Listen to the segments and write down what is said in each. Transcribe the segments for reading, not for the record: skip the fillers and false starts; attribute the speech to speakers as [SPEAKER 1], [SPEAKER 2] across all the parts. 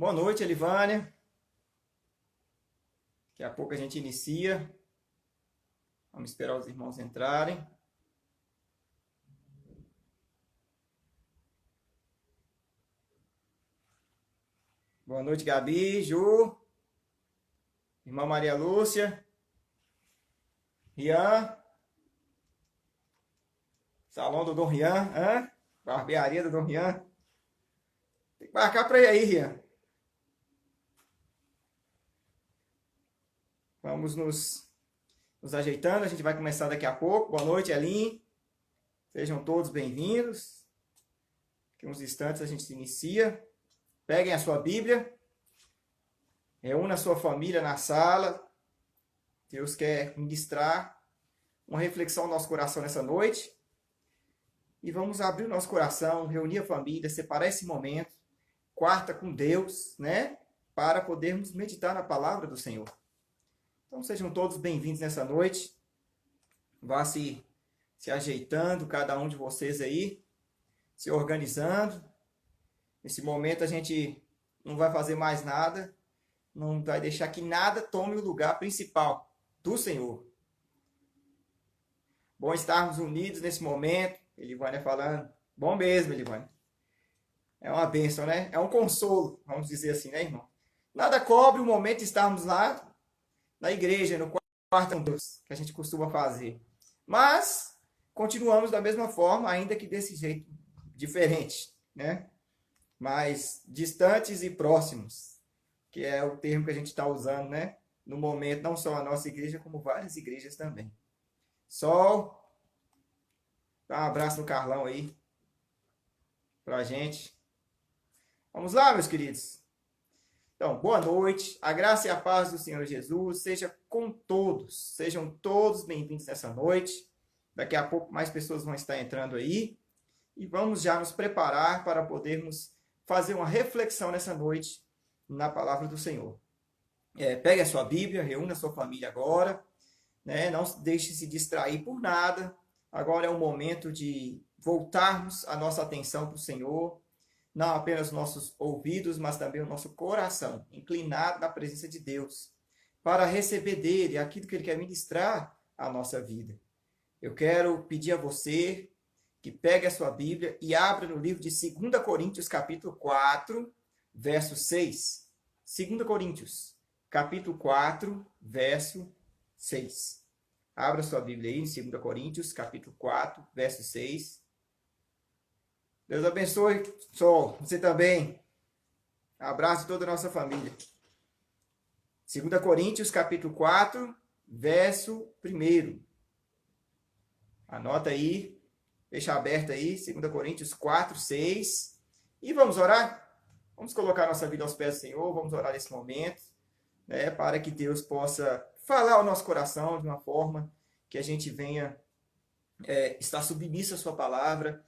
[SPEAKER 1] Boa noite, Elivânia. Daqui a pouco a gente inicia. Vamos esperar os irmãos entrarem. Boa noite, Gabi, Ju, irmã Maria Lúcia, Rian, salão do Dom Rian, barbearia do Dom Rian. Tem que marcar para ir aí, Rian. Vamos nos ajeitando, a gente vai começar daqui a pouco. Boa noite, Elin. Sejam todos bem-vindos. Daqui uns instantes a gente se inicia. Peguem a sua Bíblia. Reúna a sua família na sala. Deus quer ministrar uma reflexão no nosso coração nessa noite. E vamos abrir o nosso coração, reunir a família, separar esse momento, quarta com Deus, né? Para podermos meditar na palavra do Senhor. Então sejam todos bem-vindos nessa noite. Vá se ajeitando, cada um de vocês aí, se organizando. Nesse momento a gente não vai fazer mais nada, não vai deixar que nada tome o lugar principal do Senhor. Bom estarmos unidos nesse momento. Elivânia falando. Bom mesmo, Elivânia. É uma bênção, né? É um consolo, vamos dizer assim, né, irmão? Nada cobre o momento de estarmos lá na igreja, no quarto com Deus, que a gente costuma fazer. Mas continuamos da mesma forma, ainda que desse jeito diferente, né? Mas distantes e próximos, que é o termo que a gente está usando, né? No momento, não só a nossa igreja, como várias igrejas também. Sol, dá um abraço no Carlão aí, pra gente. Vamos lá, meus queridos. Então, boa noite, a graça e a paz do Senhor Jesus seja com todos. Sejam todos bem-vindos nessa noite. Daqui a pouco mais pessoas vão estar entrando aí. E vamos já nos preparar para podermos fazer uma reflexão nessa noite na palavra do Senhor. Pegue a sua Bíblia, reúna a sua família agora, né? Não deixe se distrair por nada. Agora é o momento de voltarmos a nossa atenção para o Senhor, não apenas os nossos ouvidos, mas também o nosso coração, inclinado na presença de Deus, para receber dele aquilo que ele quer ministrar à nossa vida. Eu quero pedir a você que pegue a sua Bíblia e abra no livro de 2 Coríntios, capítulo 4, verso 6. 2 Coríntios, capítulo 4, verso 6. Abra sua Bíblia aí em 2 Coríntios, capítulo 4, verso 6. Deus abençoe, Sol, você também. Abraço toda a nossa família. 2 Coríntios, capítulo 4, verso 1. Anota aí. Deixa aberto aí, 2 Coríntios 4, 6. E vamos orar? Vamos colocar nossa vida aos pés do Senhor, vamos orar nesse momento, né, para que Deus possa falar ao nosso coração de uma forma que a gente venha estar submisso à sua palavra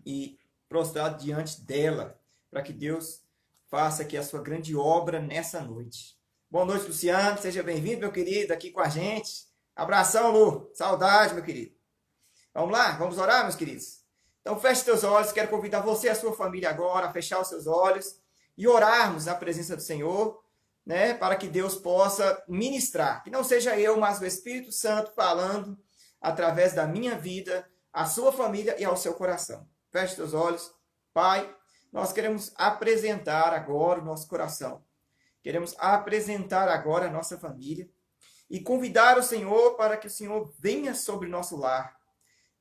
[SPEAKER 1] e prostrado diante dela, para que Deus faça aqui a sua grande obra nessa noite. Boa noite, Luciano, seja bem-vindo, meu querido, aqui com a gente. Abração, Lu, saudade, meu querido. Vamos lá? Vamos orar, meus queridos? Então, feche seus olhos. Quero convidar você e a sua família agora a fechar os seus olhos e orarmos na presença do Senhor, né? Para que Deus possa ministrar. Que não seja eu, mas o Espírito Santo falando através da minha vida, à sua família e ao seu coração. Feche seus olhos. Pai, nós queremos apresentar agora o nosso coração. Queremos apresentar agora a nossa família e convidar o Senhor para que o Senhor venha sobre o nosso lar.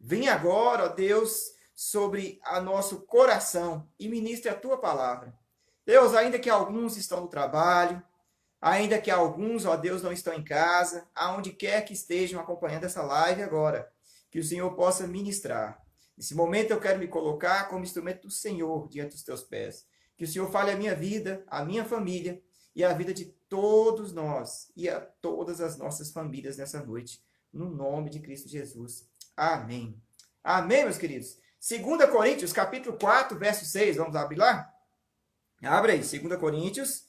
[SPEAKER 1] Vem agora, ó Deus, sobre o nosso coração e ministre a tua palavra. Deus, ainda que alguns estão no trabalho, ainda que alguns, ó Deus, não estão em casa, aonde quer que estejam acompanhando essa live agora, que o Senhor possa ministrar. Nesse momento eu quero me colocar como instrumento do Senhor diante dos teus pés. Que o Senhor fale a minha vida, a minha família e a vida de todos nós e a todas as nossas famílias nessa noite. No nome de Cristo Jesus. Amém. Amém, meus queridos. 2 Coríntios, capítulo 4, verso 6. Vamos abrir lá? Abre aí, 2 Coríntios,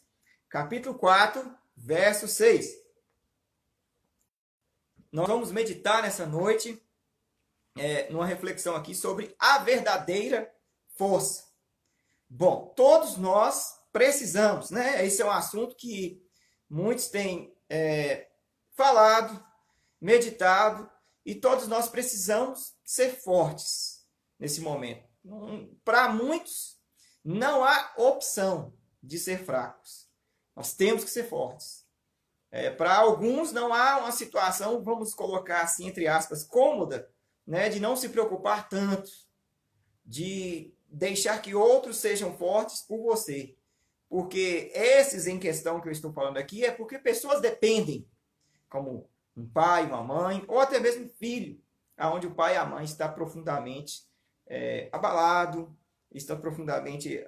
[SPEAKER 1] capítulo 4, verso 6. Nós vamos meditar nessa noite, numa reflexão aqui sobre a verdadeira força. Bom, todos nós precisamos, né? Esse é um assunto que muitos têm falado, meditado, e todos nós precisamos ser fortes nesse momento. Para muitos, não há opção de ser fracos. Nós temos que ser fortes. Para alguns, não há uma situação, vamos colocar assim, entre aspas, cômoda, né, de não se preocupar tanto, de deixar que outros sejam fortes por você. Porque esses em questão que eu estou falando aqui é porque pessoas dependem, como um pai, uma mãe, ou até mesmo um filho, onde o pai e a mãe estão profundamente abalado, estão profundamente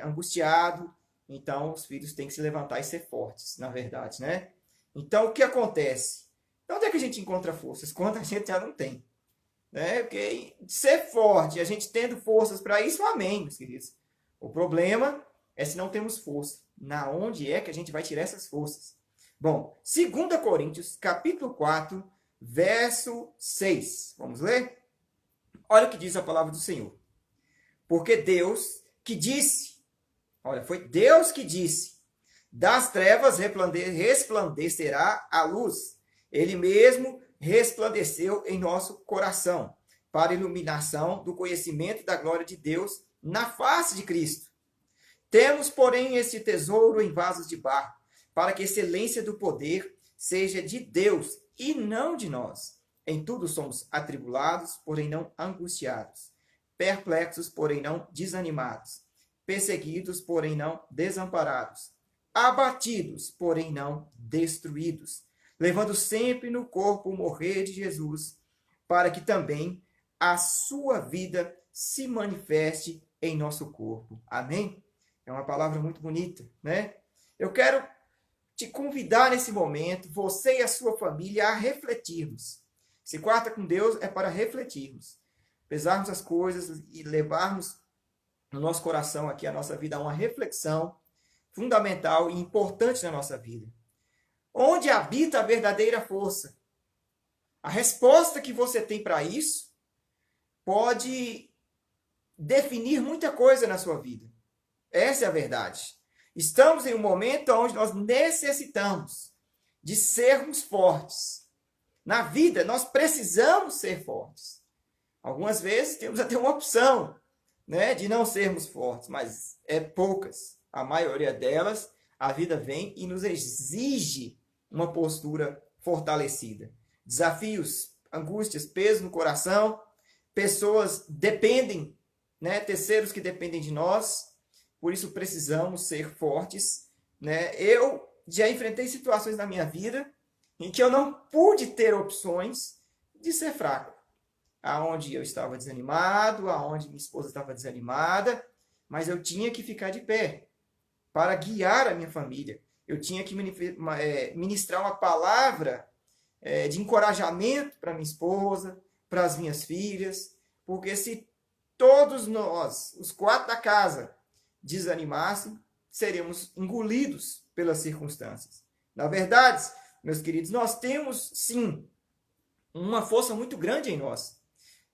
[SPEAKER 1] angustiado. Então, os filhos têm que se levantar e ser fortes, na verdade, né? Então, o que acontece? Onde é que a gente encontra forças? Quando a gente já não tem. Né? Porque ser forte, a gente tendo forças para isso, amém, meus queridos. O problema é se não temos força. Na onde é que a gente vai tirar essas forças? Bom, 2 Coríntios, capítulo 4, verso 6. Vamos ler? Olha o que diz a palavra do Senhor. Porque Deus que disse, olha, foi Deus que disse, das trevas resplandecerá a luz. Ele mesmo resplandeceu em nosso coração, para a iluminação do conhecimento da glória de Deus na face de Cristo. Temos, porém, esse tesouro em vasos de barro, para que a excelência do poder seja de Deus e não de nós. Em tudo somos atribulados, porém não angustiados, perplexos, porém não desanimados, perseguidos, porém não desamparados, abatidos, porém não destruídos, levando sempre no corpo o morrer de Jesus, para que também a sua vida se manifeste em nosso corpo. Amém? É uma palavra muito bonita, né? Eu quero te convidar nesse momento, você e a sua família, a refletirmos. Se quarta com Deus é para refletirmos, pesarmos as coisas e levarmos no nosso coração aqui, a nossa vida, a uma reflexão fundamental e importante na nossa vida. Onde habita a verdadeira força? A resposta que você tem para isso pode definir muita coisa na sua vida. Essa é a verdade. Estamos em um momento onde nós necessitamos de sermos fortes. Na vida, nós precisamos ser fortes. Algumas vezes temos até uma opção, né, de não sermos fortes, mas é poucas. A maioria delas, a vida vem e nos exige uma postura fortalecida. Desafios, angústias, peso no coração, pessoas dependem, né, terceiros que dependem de nós, por isso precisamos ser fortes, né? Eu já enfrentei situações na minha vida em que eu não pude ter opções de ser fraco. Aonde eu estava desanimado, aonde minha esposa estava desanimada, mas eu tinha que ficar de pé para guiar a minha família. Eu tinha que ministrar uma palavra de encorajamento para minha esposa, para as minhas filhas, porque se todos nós, os 4 da casa, desanimassem, seríamos engolidos pelas circunstâncias. Na verdade, meus queridos, nós temos, sim, uma força muito grande em nós.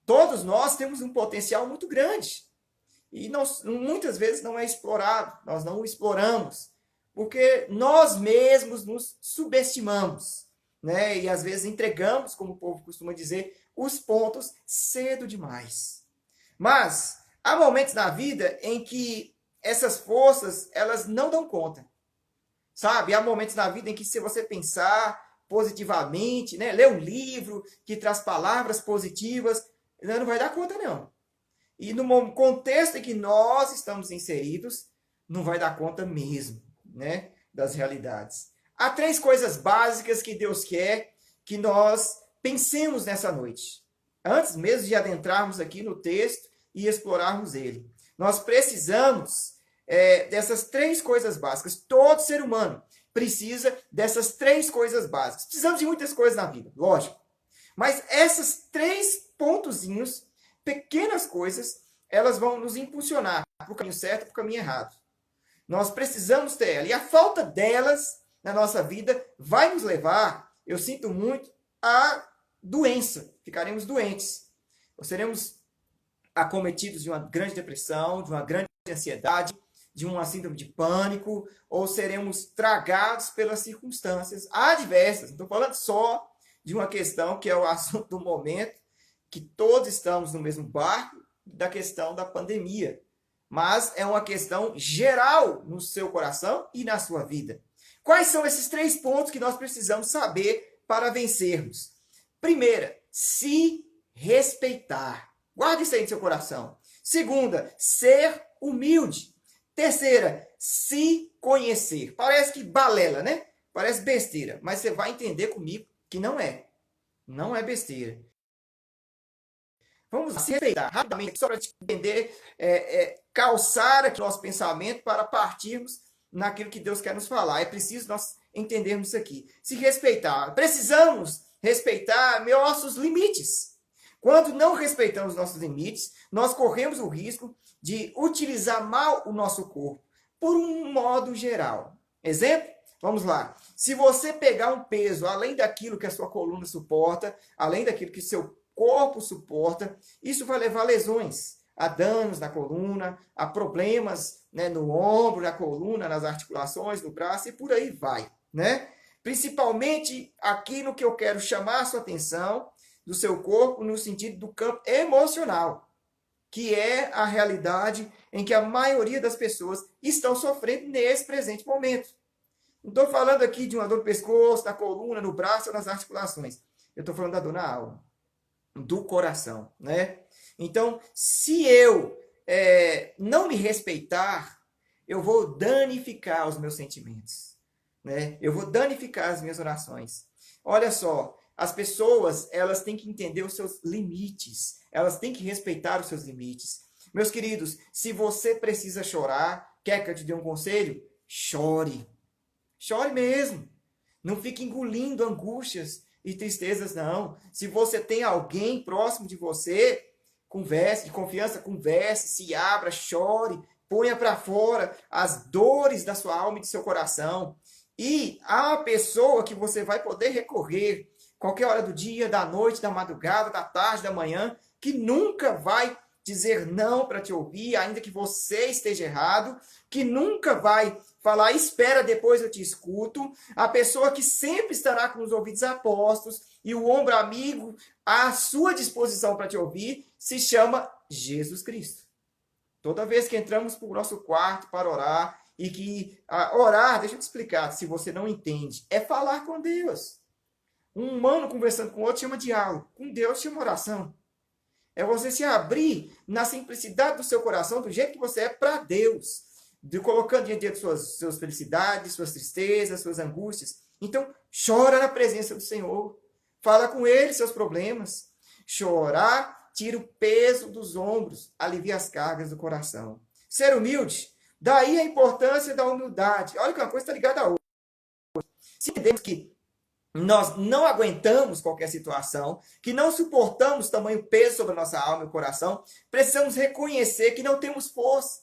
[SPEAKER 1] Todos nós temos um potencial muito grande. E muitas vezes não é explorado, nós não o exploramos, porque nós mesmos nos subestimamos, né? E às vezes entregamos, como o povo costuma dizer, os pontos cedo demais. Mas há momentos na vida em que essas forças, elas não dão conta. Sabe? Há momentos na vida em que, se você pensar positivamente, né, ler um livro que traz palavras positivas, não vai dar conta, não. E no contexto em que nós estamos inseridos, não vai dar conta mesmo, né, das realidades. Há 3 coisas básicas que Deus quer que nós pensemos nessa noite. Antes mesmo de adentrarmos aqui no texto e explorarmos ele. Nós precisamos dessas 3 coisas básicas. Todo ser humano precisa dessas 3 coisas básicas. Precisamos de muitas coisas na vida, lógico. Mas essas 3 pontozinhos, pequenas coisas, elas vão nos impulsionar para o caminho certo e para o caminho errado. Nós precisamos ter ela. E a falta delas na nossa vida vai nos levar, eu sinto muito, à doença. Ficaremos doentes. Ou seremos acometidos de uma grande depressão, de uma grande ansiedade, de uma síndrome de pânico, ou seremos tragados pelas circunstâncias adversas. Não estou falando só de uma questão que é o assunto do momento, que todos estamos no mesmo barco, da questão da pandemia. Mas é uma questão geral no seu coração e na sua vida. Quais são esses 3 pontos que nós precisamos saber para vencermos? Primeira, se respeitar. Guarde isso aí no seu coração. Segunda, ser humilde. Terceira, se conhecer. Parece que balela, né? Parece besteira, mas você vai entender comigo que não é. Não é besteira. Vamos se respeitar rapidamente, só para entender, calçar aqui o nosso pensamento para partirmos naquilo que Deus quer nos falar. É preciso nós entendermos isso aqui. Se respeitar. Precisamos respeitar nossos limites. Quando não respeitamos nossos limites, nós corremos o risco de utilizar mal o nosso corpo, por um modo geral. Exemplo? Vamos lá. Se você pegar um peso além daquilo que a sua coluna suporta, além daquilo que seu corpo suporta, isso vai levar a lesões, a danos na coluna, a problemas, né, no ombro, na coluna, nas articulações, no braço e por aí vai, né? Principalmente aqui no que eu quero chamar a sua atenção do seu corpo no sentido do campo emocional, que é a realidade em que a maioria das pessoas estão sofrendo nesse presente momento. Não estou falando aqui de uma dor no pescoço, na coluna, no braço ou nas articulações. Eu estou falando da dor na alma, do coração, né? Então, se eu não me respeitar, eu vou danificar os meus sentimentos, né? Eu vou danificar as minhas orações. Olha só, as pessoas, elas têm que entender os seus limites, elas têm que respeitar os seus limites. Meus queridos, se você precisa chorar, quer que eu te dê um conselho? Chore. Chore mesmo. Não fique engolindo angústias e tristezas, não. Se você tem alguém próximo de você, converse, de confiança, converse, se abra, chore, ponha para fora as dores da sua alma e do seu coração. E a pessoa que você vai poder recorrer qualquer hora do dia, da noite, da madrugada, da tarde, da manhã, que nunca vai dizer não para te ouvir, ainda que você esteja errado, que nunca vai falar, espera, depois eu te escuto, a pessoa que sempre estará com os ouvidos apostos e o ombro amigo à sua disposição para te ouvir, se chama Jesus Cristo. Toda vez que entramos para o nosso quarto para orar, e que orar, deixa eu te explicar, se você não entende, é falar com Deus. Um humano conversando com o outro chama diálogo, com Deus chama oração. É você se abrir na simplicidade do seu coração, do jeito que você é, para Deus. Colocando diante de suas felicidades, suas tristezas, suas angústias. Então, chora na presença do Senhor. Fala com Ele seus problemas. Chorar tira o peso dos ombros, alivia as cargas do coração. Ser humilde, daí a importância da humildade. Olha que uma coisa está ligada a outra. Se entendemos que nós não aguentamos qualquer situação, que não suportamos tamanho peso sobre a nossa alma e o coração, precisamos reconhecer que não temos força.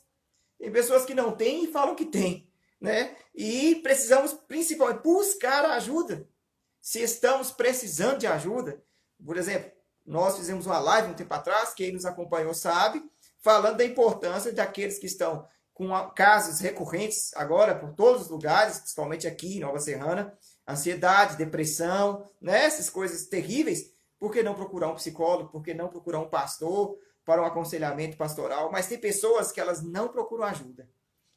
[SPEAKER 1] Tem pessoas que não têm e falam que têm, né? E precisamos, principalmente, buscar ajuda. Se estamos precisando de ajuda, por exemplo, nós fizemos uma live um tempo atrás, quem nos acompanhou sabe, falando da importância daqueles que estão com casos recorrentes agora por todos os lugares, principalmente aqui em Nova Serrana, ansiedade, depressão, né? Essas coisas terríveis. Por que não procurar um psicólogo? Por que não procurar um pastor para um aconselhamento pastoral? Mas tem pessoas que elas não procuram ajuda.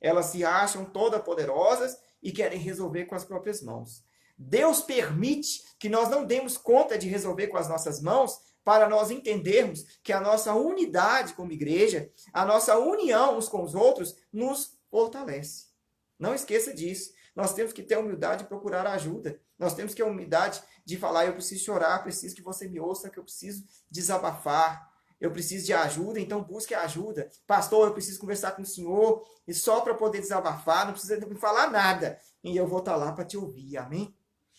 [SPEAKER 1] Elas se acham todas poderosas e querem resolver com as próprias mãos. Deus permite que nós não demos conta de resolver com as nossas mãos para nós entendermos que a nossa unidade como igreja, a nossa união uns com os outros, nos fortalece. Não esqueça disso. Nós temos que ter a humildade de procurar ajuda. Nós temos que ter a humildade de falar, eu preciso chorar, preciso que você me ouça, que eu preciso desabafar, eu preciso de ajuda, então busque ajuda. Pastor, eu preciso conversar com o senhor, e só para poder desabafar, não precisa me falar nada. E eu vou estar lá para te ouvir, amém?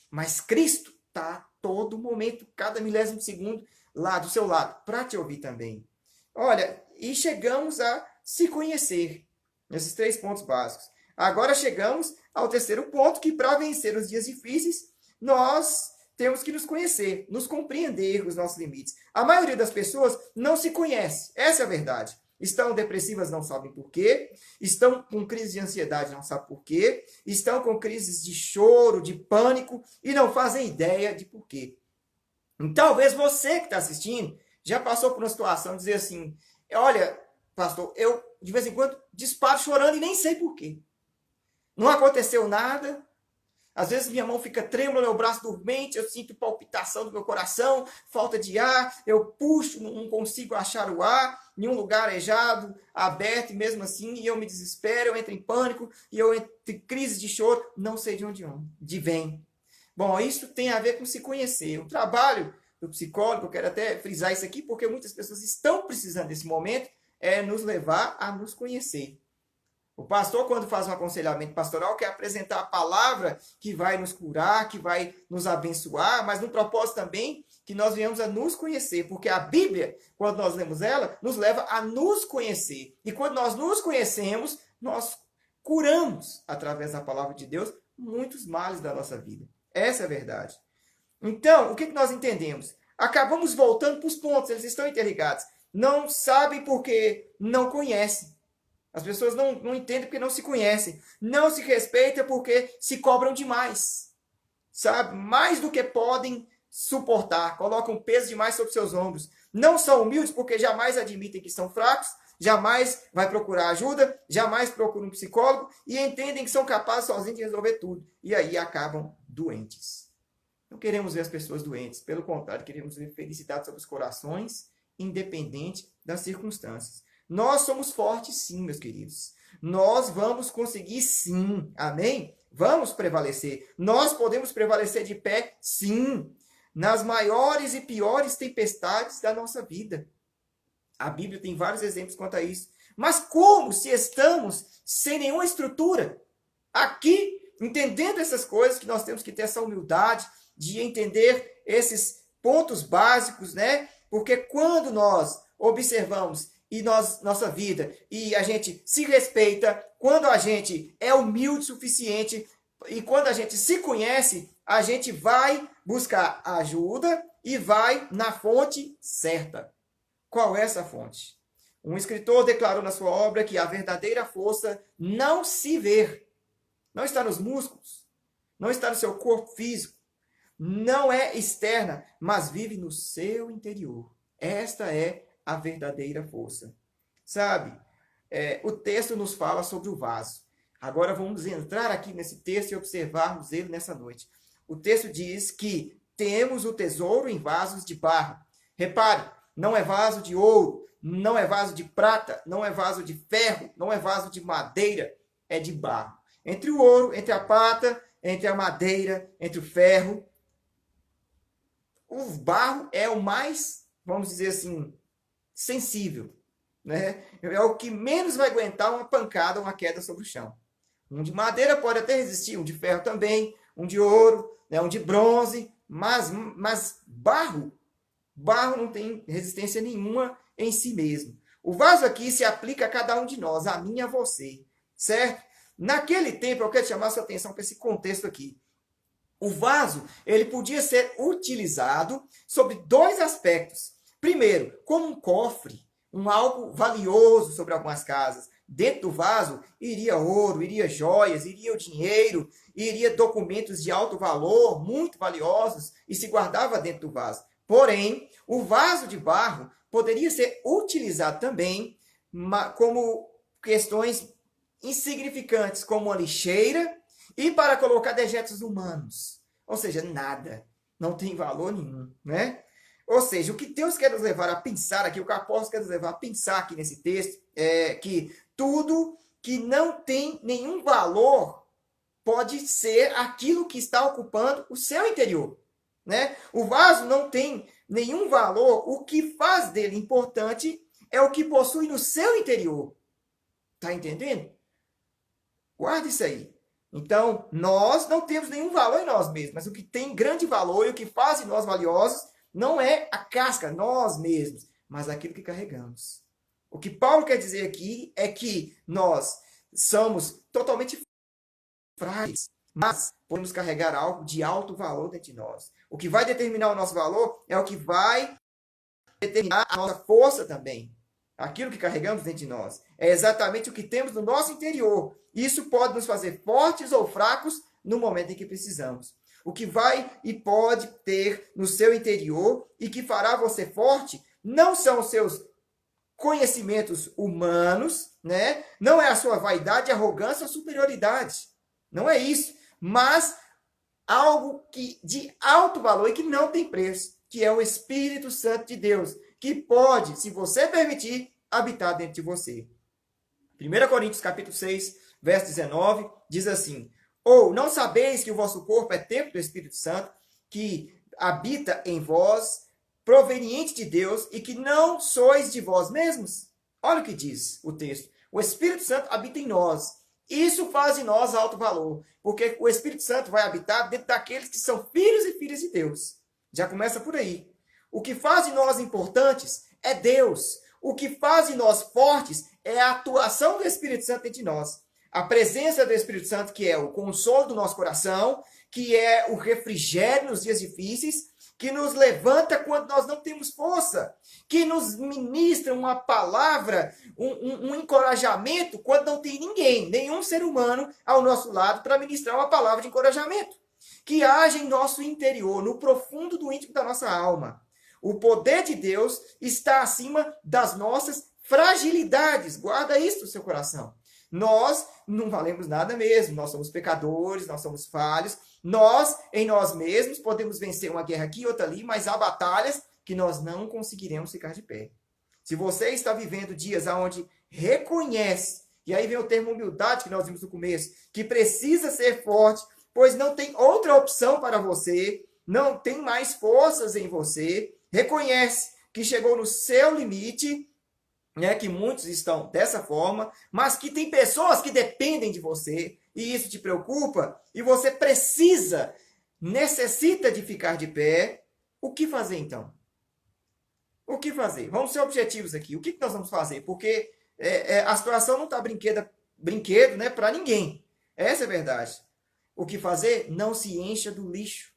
[SPEAKER 1] Mas Cristo está todo momento, cada milésimo de segundo, lá do seu lado, para te ouvir também. Olha, e chegamos a se conhecer, nesses 3 pontos básicos. Agora chegamos ao terceiro ponto, que para vencer os dias difíceis, nós temos que nos conhecer, nos compreender os nossos limites. A maioria das pessoas não se conhece, essa é a verdade. Estão depressivas, não sabem por quê. Estão com crise de ansiedade, não sabem por quê. Estão com crises de choro, de pânico e não fazem ideia de por quê. E talvez você que está assistindo já passou por uma situação de dizer assim, olha, pastor, eu de vez em quando disparo chorando e nem sei por quê. Não aconteceu nada. Às vezes minha mão fica trêmula, meu braço dormente, eu sinto palpitação do meu coração, falta de ar, eu puxo, não consigo achar o ar, em um lugar arejado, aberto, e mesmo assim eu me desespero, eu entro em pânico, e eu entro em crise de choro, não sei de onde vem. Bom, isso tem a ver com se conhecer. O trabalho do psicólogo, eu quero até frisar isso aqui, porque muitas pessoas estão precisando desse momento, é nos levar a nos conhecer. O pastor, quando faz um aconselhamento pastoral, quer apresentar a palavra que vai nos curar, que vai nos abençoar, mas no propósito também que nós venhamos a nos conhecer, porque a Bíblia, quando nós lemos ela, nos leva a nos conhecer. E quando nós nos conhecemos, nós curamos, através da palavra de Deus, muitos males da nossa vida. Essa é a verdade. Então, o que nós entendemos? Acabamos voltando para os pontos, eles estão interligados. Não sabem porque não conhecem. As pessoas não entendem porque não se conhecem. Não se respeitam porque se cobram demais. Sabe? Mais do que podem suportar. Colocam peso demais sobre seus ombros. Não são humildes porque jamais admitem que são fracos. Jamais vai procurar ajuda. Jamais procuram um psicólogo. E entendem que são capazes sozinhos de resolver tudo. E aí acabam doentes. Não queremos ver as pessoas doentes. Pelo contrário, queremos ver felicidade sobre os corações, independente das circunstâncias. Nós somos fortes sim, meus queridos. Nós vamos conseguir sim. Amém? Vamos prevalecer. Nós podemos prevalecer de pé sim. Nas maiores e piores tempestades da nossa vida. A Bíblia tem vários exemplos quanto a isso. Mas como se estamos sem nenhuma estrutura? Aqui, entendendo essas coisas, que nós temos que ter essa humildade de entender esses pontos básicos, né? Porque quando nós observamos e nossa vida, e a gente se respeita, quando a gente é humilde o suficiente, e quando a gente se conhece, a gente vai buscar ajuda e vai na fonte certa. Qual é essa fonte? Um escritor declarou na sua obra que a verdadeira força não se vê, não está nos músculos, não está no seu corpo físico, não é externa, mas vive no seu interior. Esta é a verdadeira força. Sabe? O texto nos fala sobre o vaso. Agora vamos entrar aqui nesse texto e observarmos ele nessa noite. O texto diz que temos o tesouro em vasos de barro. Repare, não é vaso de ouro, não é vaso de prata, não é vaso de ferro, não é vaso de madeira, é de barro. Entre o ouro, entre a prata, entre a madeira, entre o ferro, o barro é o mais, vamos dizer assim, sensível, né? É o que menos vai aguentar uma pancada, uma queda sobre o chão. Um de madeira pode até resistir, um de ferro também, um de ouro, né? Um de bronze, mas barro não tem resistência nenhuma em si mesmo. O vaso aqui se aplica a cada um de nós, a mim e a você, certo? Naquele tempo, eu quero chamar a sua atenção para esse contexto aqui. O vaso, ele podia ser utilizado sobre dois aspectos. Primeiro, como um cofre, um algo valioso sobre algumas casas. Dentro do vaso iria ouro, iria joias, iria o dinheiro, iria documentos de alto valor, muito valiosos, e se guardava dentro do vaso. Porém, o vaso de barro poderia ser utilizado também como questões insignificantes, como uma lixeira, e para colocar dejetos humanos. Ou seja, nada. Não tem valor nenhum, né? Ou seja, o que Deus quer nos levar a pensar aqui, o que o apóstolo quer nos levar a pensar aqui nesse texto, é que tudo que não tem nenhum valor pode ser aquilo que está ocupando o seu interior, né? O vaso não tem nenhum valor, o que faz dele importante é o que possui no seu interior. Tá entendendo? Guarda isso aí. Então, nós não temos nenhum valor em nós mesmos, mas o que tem grande valor e o que faz de nós valiosos não é a casca, nós mesmos, mas aquilo que carregamos. O que Paulo quer dizer aqui é que nós somos totalmente frágeis, mas podemos carregar algo de alto valor dentro de nós. O que vai determinar o nosso valor é o que vai determinar a nossa força também. aquilo que carregamos dentro de nós. É exatamente o que temos no nosso interior. Isso pode nos fazer fortes ou fracos no momento em que precisamos. O que vai e pode ter no seu interior e que fará você forte não são os seus conhecimentos humanos, né? Não é a sua vaidade, arrogância ou superioridade. Não é isso. Mas algo que de alto valor e que não tem preço, que é o Espírito Santo de Deus, que pode, se você permitir, habitar dentro de você. 1 Coríntios capítulo 6, verso 19, diz assim: Ou não sabeis que o vosso corpo é templo do Espírito Santo, que habita em vós, proveniente de Deus, e que não sois de vós mesmos? Olha o que diz o texto. O Espírito Santo habita em nós. Isso faz de nós alto valor, porque o Espírito Santo vai habitar dentro daqueles que são filhos e filhas de Deus. Já começa por aí. O que faz de nós importantes é Deus. O que faz de nós fortes é a atuação do Espírito Santo entre nós. A presença do Espírito Santo, que é o consolo do nosso coração, que é o refrigério nos dias difíceis, que nos levanta quando nós não temos força, que nos ministra uma palavra, um encorajamento quando não tem ninguém, nenhum ser humano ao nosso lado para ministrar uma palavra de encorajamento, que age em nosso interior, no profundo do íntimo da nossa alma. O poder de Deus está acima das nossas fragilidades. Guarda isso no seu coração. Nós não valemos nada mesmo. Nós somos pecadores, nós somos falhos. Nós, em nós mesmos, podemos vencer uma guerra aqui e outra ali, mas há batalhas que nós não conseguiremos ficar de pé. Se você está vivendo dias onde reconhece, e aí vem o termo humildade que nós vimos no começo, que precisa ser forte, pois não tem outra opção para você, não tem mais forças em você, reconhece que chegou no seu limite, né, que muitos estão dessa forma, mas que tem pessoas que dependem de você, e isso te preocupa, e você necessita de ficar de pé. O que fazer então? O que fazer? Vamos ser objetivos aqui. O que nós vamos fazer? Porque a situação não está brinquedo, né, para ninguém. Essa é a verdade. O que fazer? Não se encha do lixo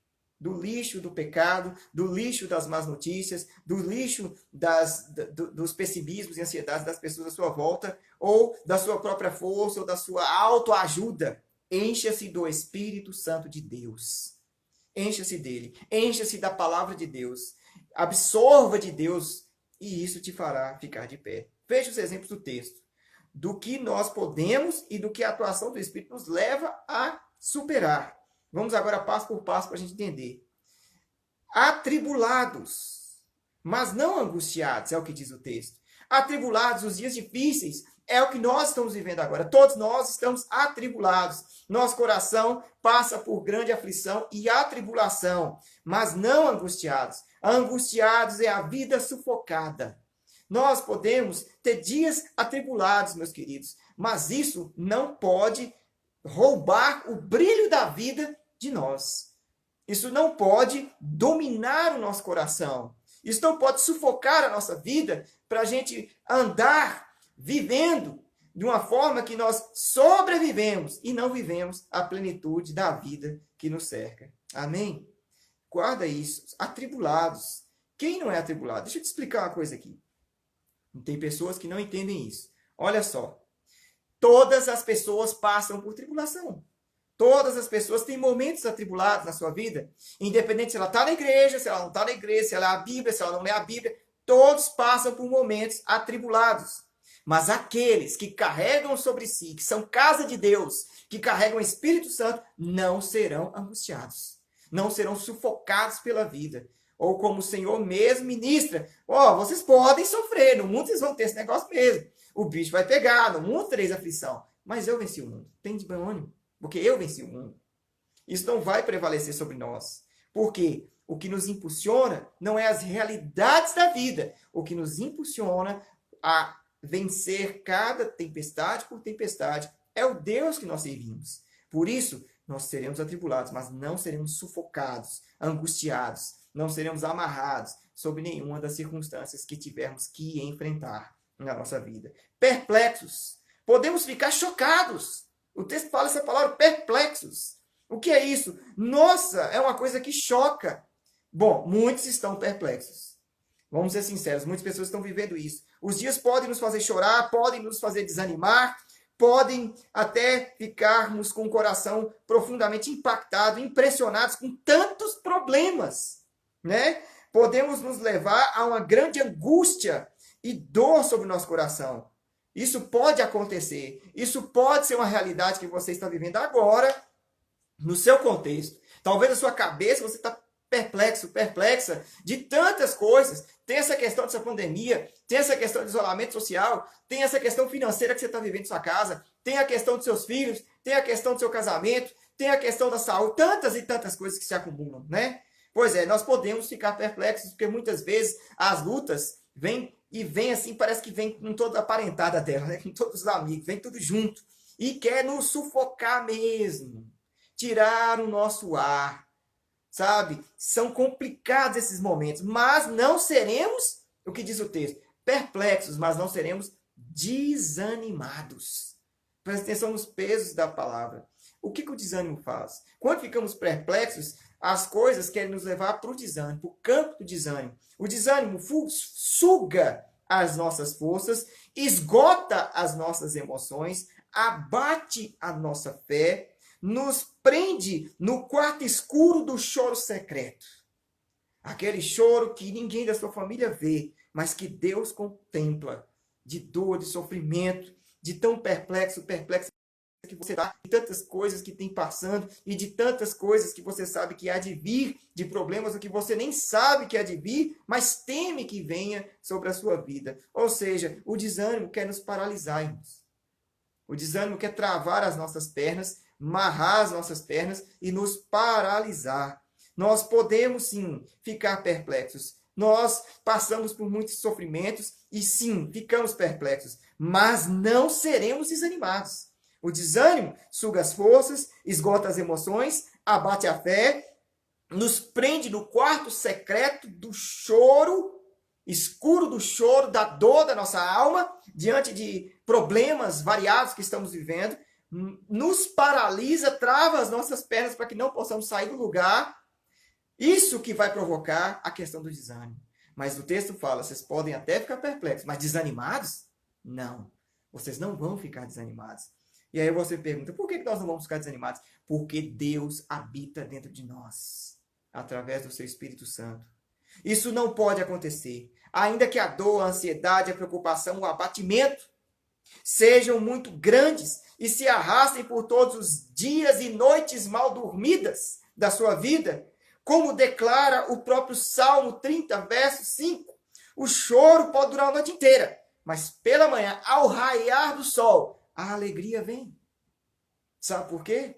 [SPEAKER 1] do pecado, do lixo das más notícias, do lixo dos pessimismos e ansiedades das pessoas à sua volta, ou da sua própria força, ou da sua autoajuda. Encha-se do Espírito Santo de Deus. Encha-se dele. Encha-se da palavra de Deus. Absorva de Deus e isso te fará ficar de pé. Veja os exemplos do texto. Do que nós podemos e do que a atuação do Espírito nos leva a superar. Vamos agora passo por passo para a gente entender. Atribulados, mas não angustiados, é o que diz o texto. Atribulados, os dias difíceis, é o que nós estamos vivendo agora. Todos nós estamos atribulados. Nosso coração passa por grande aflição e atribulação, mas não angustiados. Angustiados é a vida sufocada. Nós podemos ter dias atribulados, meus queridos, mas isso não pode roubar o brilho da vida de nós. Isso não pode dominar o nosso coração. Isso não pode sufocar a nossa vida para a gente andar vivendo de uma forma que nós sobrevivemos e não vivemos a plenitude da vida que nos cerca. Amém? Guarda isso. Atribulados. Quem não é atribulado? Deixa eu te explicar uma coisa aqui. Tem pessoas que não entendem isso. Olha só. Todas as pessoas passam por tribulação. Todas as pessoas têm momentos atribulados na sua vida. Independente se ela está na igreja, se ela não está na igreja, se ela lê a Bíblia, se ela não lê a Bíblia. Todos passam por momentos atribulados. Mas aqueles que carregam sobre si, que são casa de Deus, que carregam o Espírito Santo, não serão angustiados. Não serão sufocados pela vida. Ou como o Senhor mesmo ministra. Vocês podem sofrer, no mundo vocês vão ter esse negócio mesmo. O bicho vai pegar, no mundo tereis aflição. Mas eu venci o mundo. Tem de bom ânimo, porque eu venci o mundo. Isso não vai prevalecer sobre nós. Porque o que nos impulsiona não é as realidades da vida. O que nos impulsiona a vencer cada tempestade por tempestade é o Deus que nós servimos. Por isso, nós seremos atribulados, mas não seremos sufocados, angustiados. Não seremos amarrados sob nenhuma das circunstâncias que tivermos que enfrentar na nossa vida. Perplexos. Podemos ficar chocados. O texto fala essa palavra, perplexos. O que é isso? Nossa, é uma coisa que choca. Bom, muitos estão perplexos. Vamos ser sinceros, muitas pessoas estão vivendo isso. Os dias podem nos fazer chorar, podem nos fazer desanimar, podem até ficarmos com o coração profundamente impactado, impressionados com tantos problemas, né? Podemos nos levar a uma grande angústia e dor sobre o nosso coração. Isso pode acontecer. Isso pode ser uma realidade que você está vivendo agora, no seu contexto. Talvez na sua cabeça você está perplexo, perplexa de tantas coisas. Tem essa questão dessa pandemia, tem essa questão de isolamento social, tem essa questão financeira que você está vivendo em sua casa, tem a questão dos seus filhos, tem a questão do seu casamento, tem a questão da saúde, tantas e tantas coisas que se acumulam, né? Pois é, nós podemos ficar perplexos, porque muitas vezes as lutas vêm e vêm assim, parece que vem com toda a parentada dela, né? Com todos os amigos, vem tudo junto. E quer nos sufocar mesmo, tirar o nosso ar, sabe? São complicados esses momentos, mas não seremos, o que diz o texto, perplexos, mas não seremos desanimados. Presta atenção nos pesos da palavra. O que o desânimo faz? Quando ficamos perplexos, as coisas querem nos levar para o desânimo, para o campo do desânimo. O desânimo suga as nossas forças, esgota as nossas emoções, abate a nossa fé, nos prende no quarto escuro do choro secreto. Aquele choro que ninguém da sua família vê, mas que Deus contempla, de dor, de sofrimento, de tão perplexo que você está, de tantas coisas que tem passando e de tantas coisas que você sabe que há de vir, de problemas o que você nem sabe que há de vir, mas teme que venha sobre a sua vida. Ou seja, o desânimo quer nos paralisar, irmãos. O desânimo quer travar as nossas pernas, amarrar as nossas pernas e nos paralisar. Nós podemos, sim, ficar perplexos. Nós passamos por muitos sofrimentos e, sim, ficamos perplexos, mas não seremos desanimados. O desânimo suga as forças, esgota as emoções, abate a fé, nos prende no quarto secreto do choro, escuro do choro, da dor da nossa alma, diante de problemas variados que estamos vivendo, nos paralisa, trava as nossas pernas para que não possamos sair do lugar. Isso que vai provocar a questão do desânimo. Mas o texto fala, vocês podem até ficar perplexos, mas desanimados? Não. Vocês não vão ficar desanimados. E aí você pergunta, por que nós não vamos ficar desanimados? Porque Deus habita dentro de nós, através do seu Espírito Santo. Isso não pode acontecer. Ainda que a dor, a ansiedade, a preocupação, o abatimento sejam muito grandes e se arrastem por todos os dias e noites mal dormidas da sua vida, como declara o próprio Salmo 30, verso 5. O choro pode durar a noite inteira, mas pela manhã, ao raiar do sol, a alegria vem. Sabe por quê?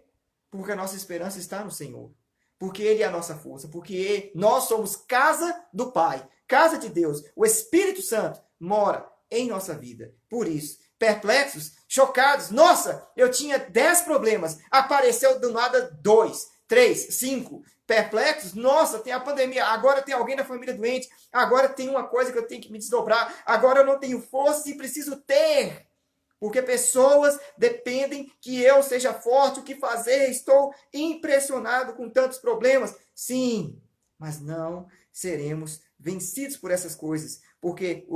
[SPEAKER 1] Porque a nossa esperança está no Senhor. Porque Ele é a nossa força. Porque nós somos casa do Pai. Casa de Deus. O Espírito Santo mora em nossa vida. Por isso, perplexos, chocados. Nossa, eu tinha 10 problemas. Apareceu do nada 2, 3, 5. Perplexos. Nossa, tem a pandemia. Agora tem alguém da família doente. Agora tem uma coisa que eu tenho que me desdobrar. Agora eu não tenho força e preciso ter. Porque pessoas dependem que eu seja forte, o que fazer? Estou impressionado com tantos problemas. Sim, mas não seremos vencidos por essas coisas. Porque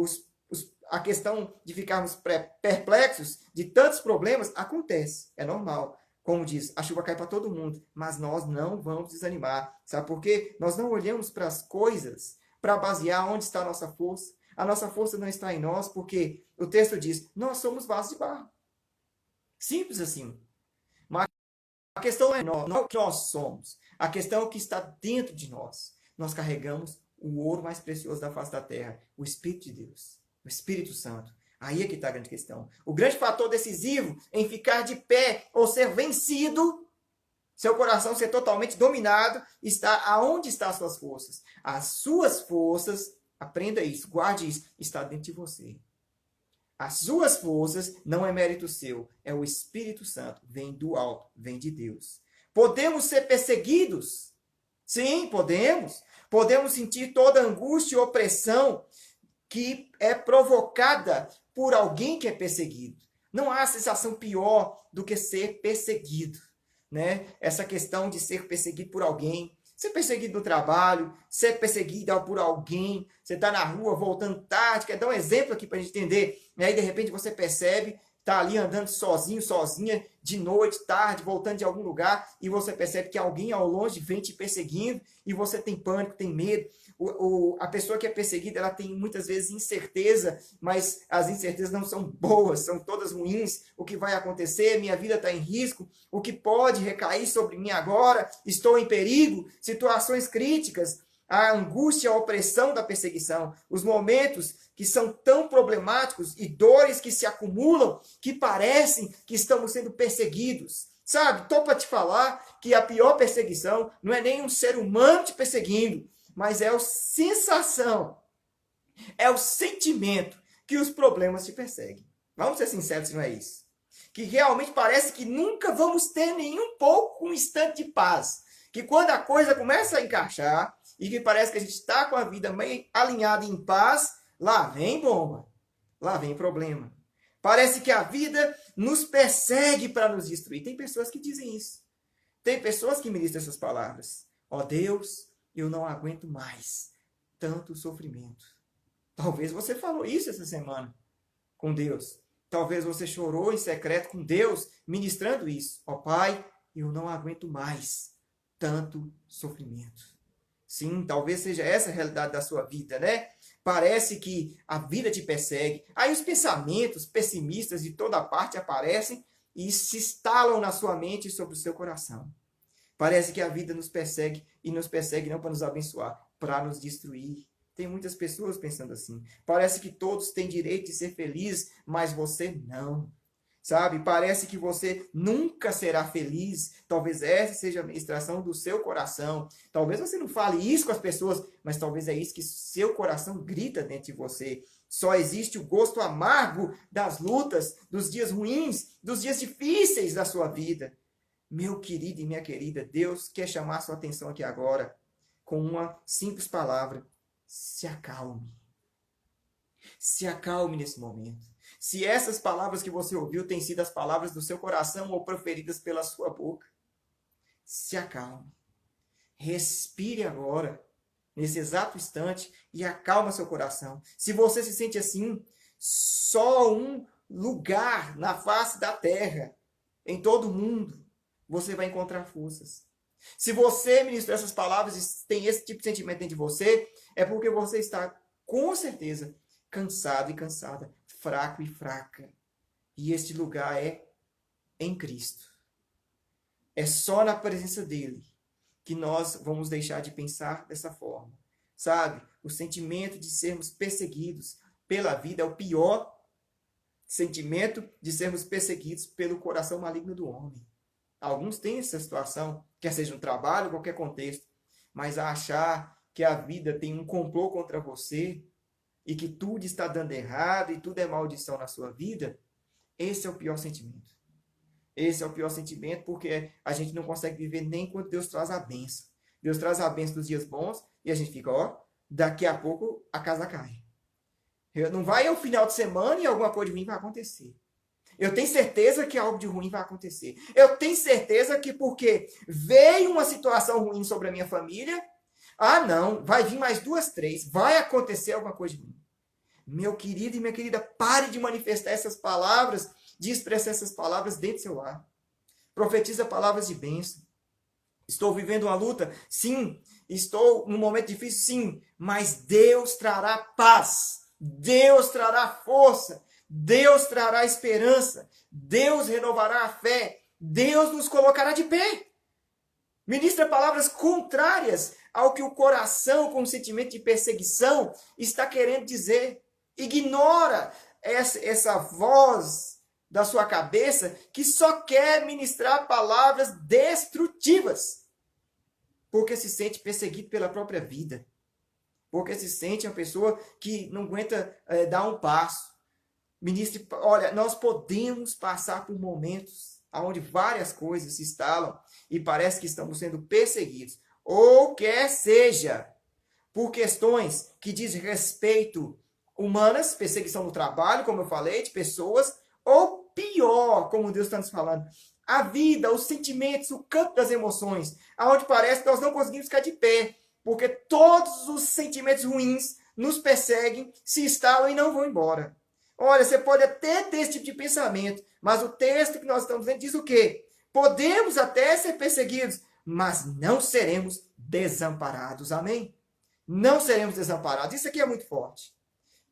[SPEAKER 1] a questão de ficarmos perplexos de tantos problemas acontece, é normal. Como diz, a chuva cai para todo mundo, mas nós não vamos desanimar. Sabe por quê? Nós não olhamos para as coisas para basear onde está a nossa força. A nossa força não está em nós, porque o texto diz, nós somos vasos de barro. Simples assim. Mas a questão não é não é o que nós somos. A questão é o que está dentro de nós. Nós carregamos o ouro mais precioso da face da terra, o Espírito de Deus, o Espírito Santo. Aí é que está a grande questão. O grande fator decisivo em ficar de pé ou ser vencido, seu coração ser totalmente dominado, está aonde estão as suas forças. As suas forças, aprenda isso, guarde isso, está dentro de você. As suas forças não é mérito seu, é o Espírito Santo, vem do alto, vem de Deus. Podemos ser perseguidos? Sim, podemos. Podemos sentir toda a angústia e opressão que é provocada por alguém que é perseguido. Não há sensação pior do que ser perseguido, né? Essa questão de ser perseguido por alguém, Ser perseguido no trabalho, ser perseguido por alguém, você está na rua voltando tarde, quer dar um exemplo aqui para a gente entender. E aí, de repente, você percebe, está ali andando sozinho, sozinha, de noite, tarde, voltando de algum lugar, e você percebe que alguém ao longe vem te perseguindo, e você tem pânico, tem medo. A pessoa que é perseguida, ela tem muitas vezes incerteza, mas as incertezas não são boas, são todas ruins. O que vai acontecer? Minha vida está em risco. O que pode recair sobre mim agora? Estou em perigo? Situações críticas, a angústia, a opressão da perseguição, os momentos que são tão problemáticos e dores que se acumulam que parecem que estamos sendo perseguidos. Sabe, estou para te falar que a pior perseguição não é nem um ser humano te perseguindo, mas é a sensação, é o sentimento que os problemas te perseguem. Vamos ser sinceros se não é isso. Que realmente parece que nunca vamos ter nenhum pouco um instante de paz. Que quando a coisa começa a encaixar e que parece que a gente está com a vida meio alinhada em paz, lá vem bomba, lá vem problema. Parece que a vida nos persegue para nos destruir. Tem pessoas que dizem isso. Tem pessoas que ministram essas palavras. Ó Deus, eu não aguento mais tanto sofrimento. Talvez você falou isso essa semana com Deus. Talvez você chorou em secreto com Deus, ministrando isso. Ó Pai, eu não aguento mais tanto sofrimento. Sim, talvez seja essa a realidade da sua vida, né? Parece que a vida te persegue. Aí os pensamentos pessimistas de toda parte aparecem e se instalam na sua mente e sobre o seu coração. Parece que a vida nos persegue e nos persegue não para nos abençoar, para nos destruir. Tem muitas pessoas pensando assim. Parece que todos têm direito de ser felizes, mas você não. Sabe? Parece que você nunca será feliz. Talvez essa seja a ministração do seu coração. Talvez você não fale isso com as pessoas, mas talvez é isso que seu coração grita dentro de você. Só existe o gosto amargo das lutas, dos dias ruins, dos dias difíceis da sua vida. Meu querido e minha querida, Deus quer chamar a sua atenção aqui agora com uma simples palavra. Se acalme. Se acalme nesse momento. Se essas palavras que você ouviu têm sido as palavras do seu coração ou proferidas pela sua boca, se acalme. Respire agora, nesse exato instante, e acalma seu coração. Se você se sente assim, só um lugar na face da terra, em todo o mundo, você vai encontrar forças. Se você ministrou essas palavras e tem esse tipo de sentimento dentro de você, é porque você está, com certeza, cansado e cansada, fraco e fraca. E este lugar é em Cristo. É só na presença dele que nós vamos deixar de pensar dessa forma. Sabe? O sentimento de sermos perseguidos pela vida é o pior sentimento de sermos perseguidos pelo coração maligno do homem. Alguns têm essa situação, quer seja no trabalho, qualquer contexto, mas a achar que a vida tem um complô contra você e que tudo está dando errado e tudo é maldição na sua vida, esse é o pior sentimento. Esse é o pior sentimento porque a gente não consegue viver nem quando Deus traz a bênção. Deus traz a bênção dos dias bons e a gente fica, ó, daqui a pouco a casa cai. Não vai ao final de semana e alguma coisa de ruim vai acontecer. Eu tenho certeza que algo de ruim vai acontecer. Eu tenho certeza que porque veio uma situação ruim sobre a minha família, não, vai vir mais 2, 3, vai acontecer alguma coisa de ruim. Meu querido e minha querida, pare de manifestar essas palavras, de expressar essas palavras dentro do seu lar. Profetiza palavras de bênção. Estou vivendo uma luta? Sim. Estou num momento difícil? Sim. Mas Deus trará paz. Deus trará força. Deus trará esperança. Deus renovará a fé. Deus nos colocará de pé. Ministra palavras contrárias ao que o coração, com o sentimento de perseguição, está querendo dizer. Ignora essa voz da sua cabeça que só quer ministrar palavras destrutivas. Porque se sente perseguido pela própria vida. Porque se sente uma pessoa que não aguenta dar um passo. Ministre, olha, nós podemos passar por momentos onde várias coisas se instalam e parece que estamos sendo perseguidos. Ou quer seja, por questões que dizem respeito humanas, perseguição no trabalho, como eu falei, de pessoas, ou pior pior, como Deus está nos falando. A vida, os sentimentos, o campo das emoções, aonde parece que nós não conseguimos ficar de pé, porque todos os sentimentos ruins nos perseguem, se instalam e não vão embora. Olha, você pode até ter esse tipo de pensamento, mas o texto que nós estamos lendo diz o quê? Podemos até ser perseguidos, mas não seremos desamparados. Amém? Não seremos desamparados. Isso aqui é muito forte.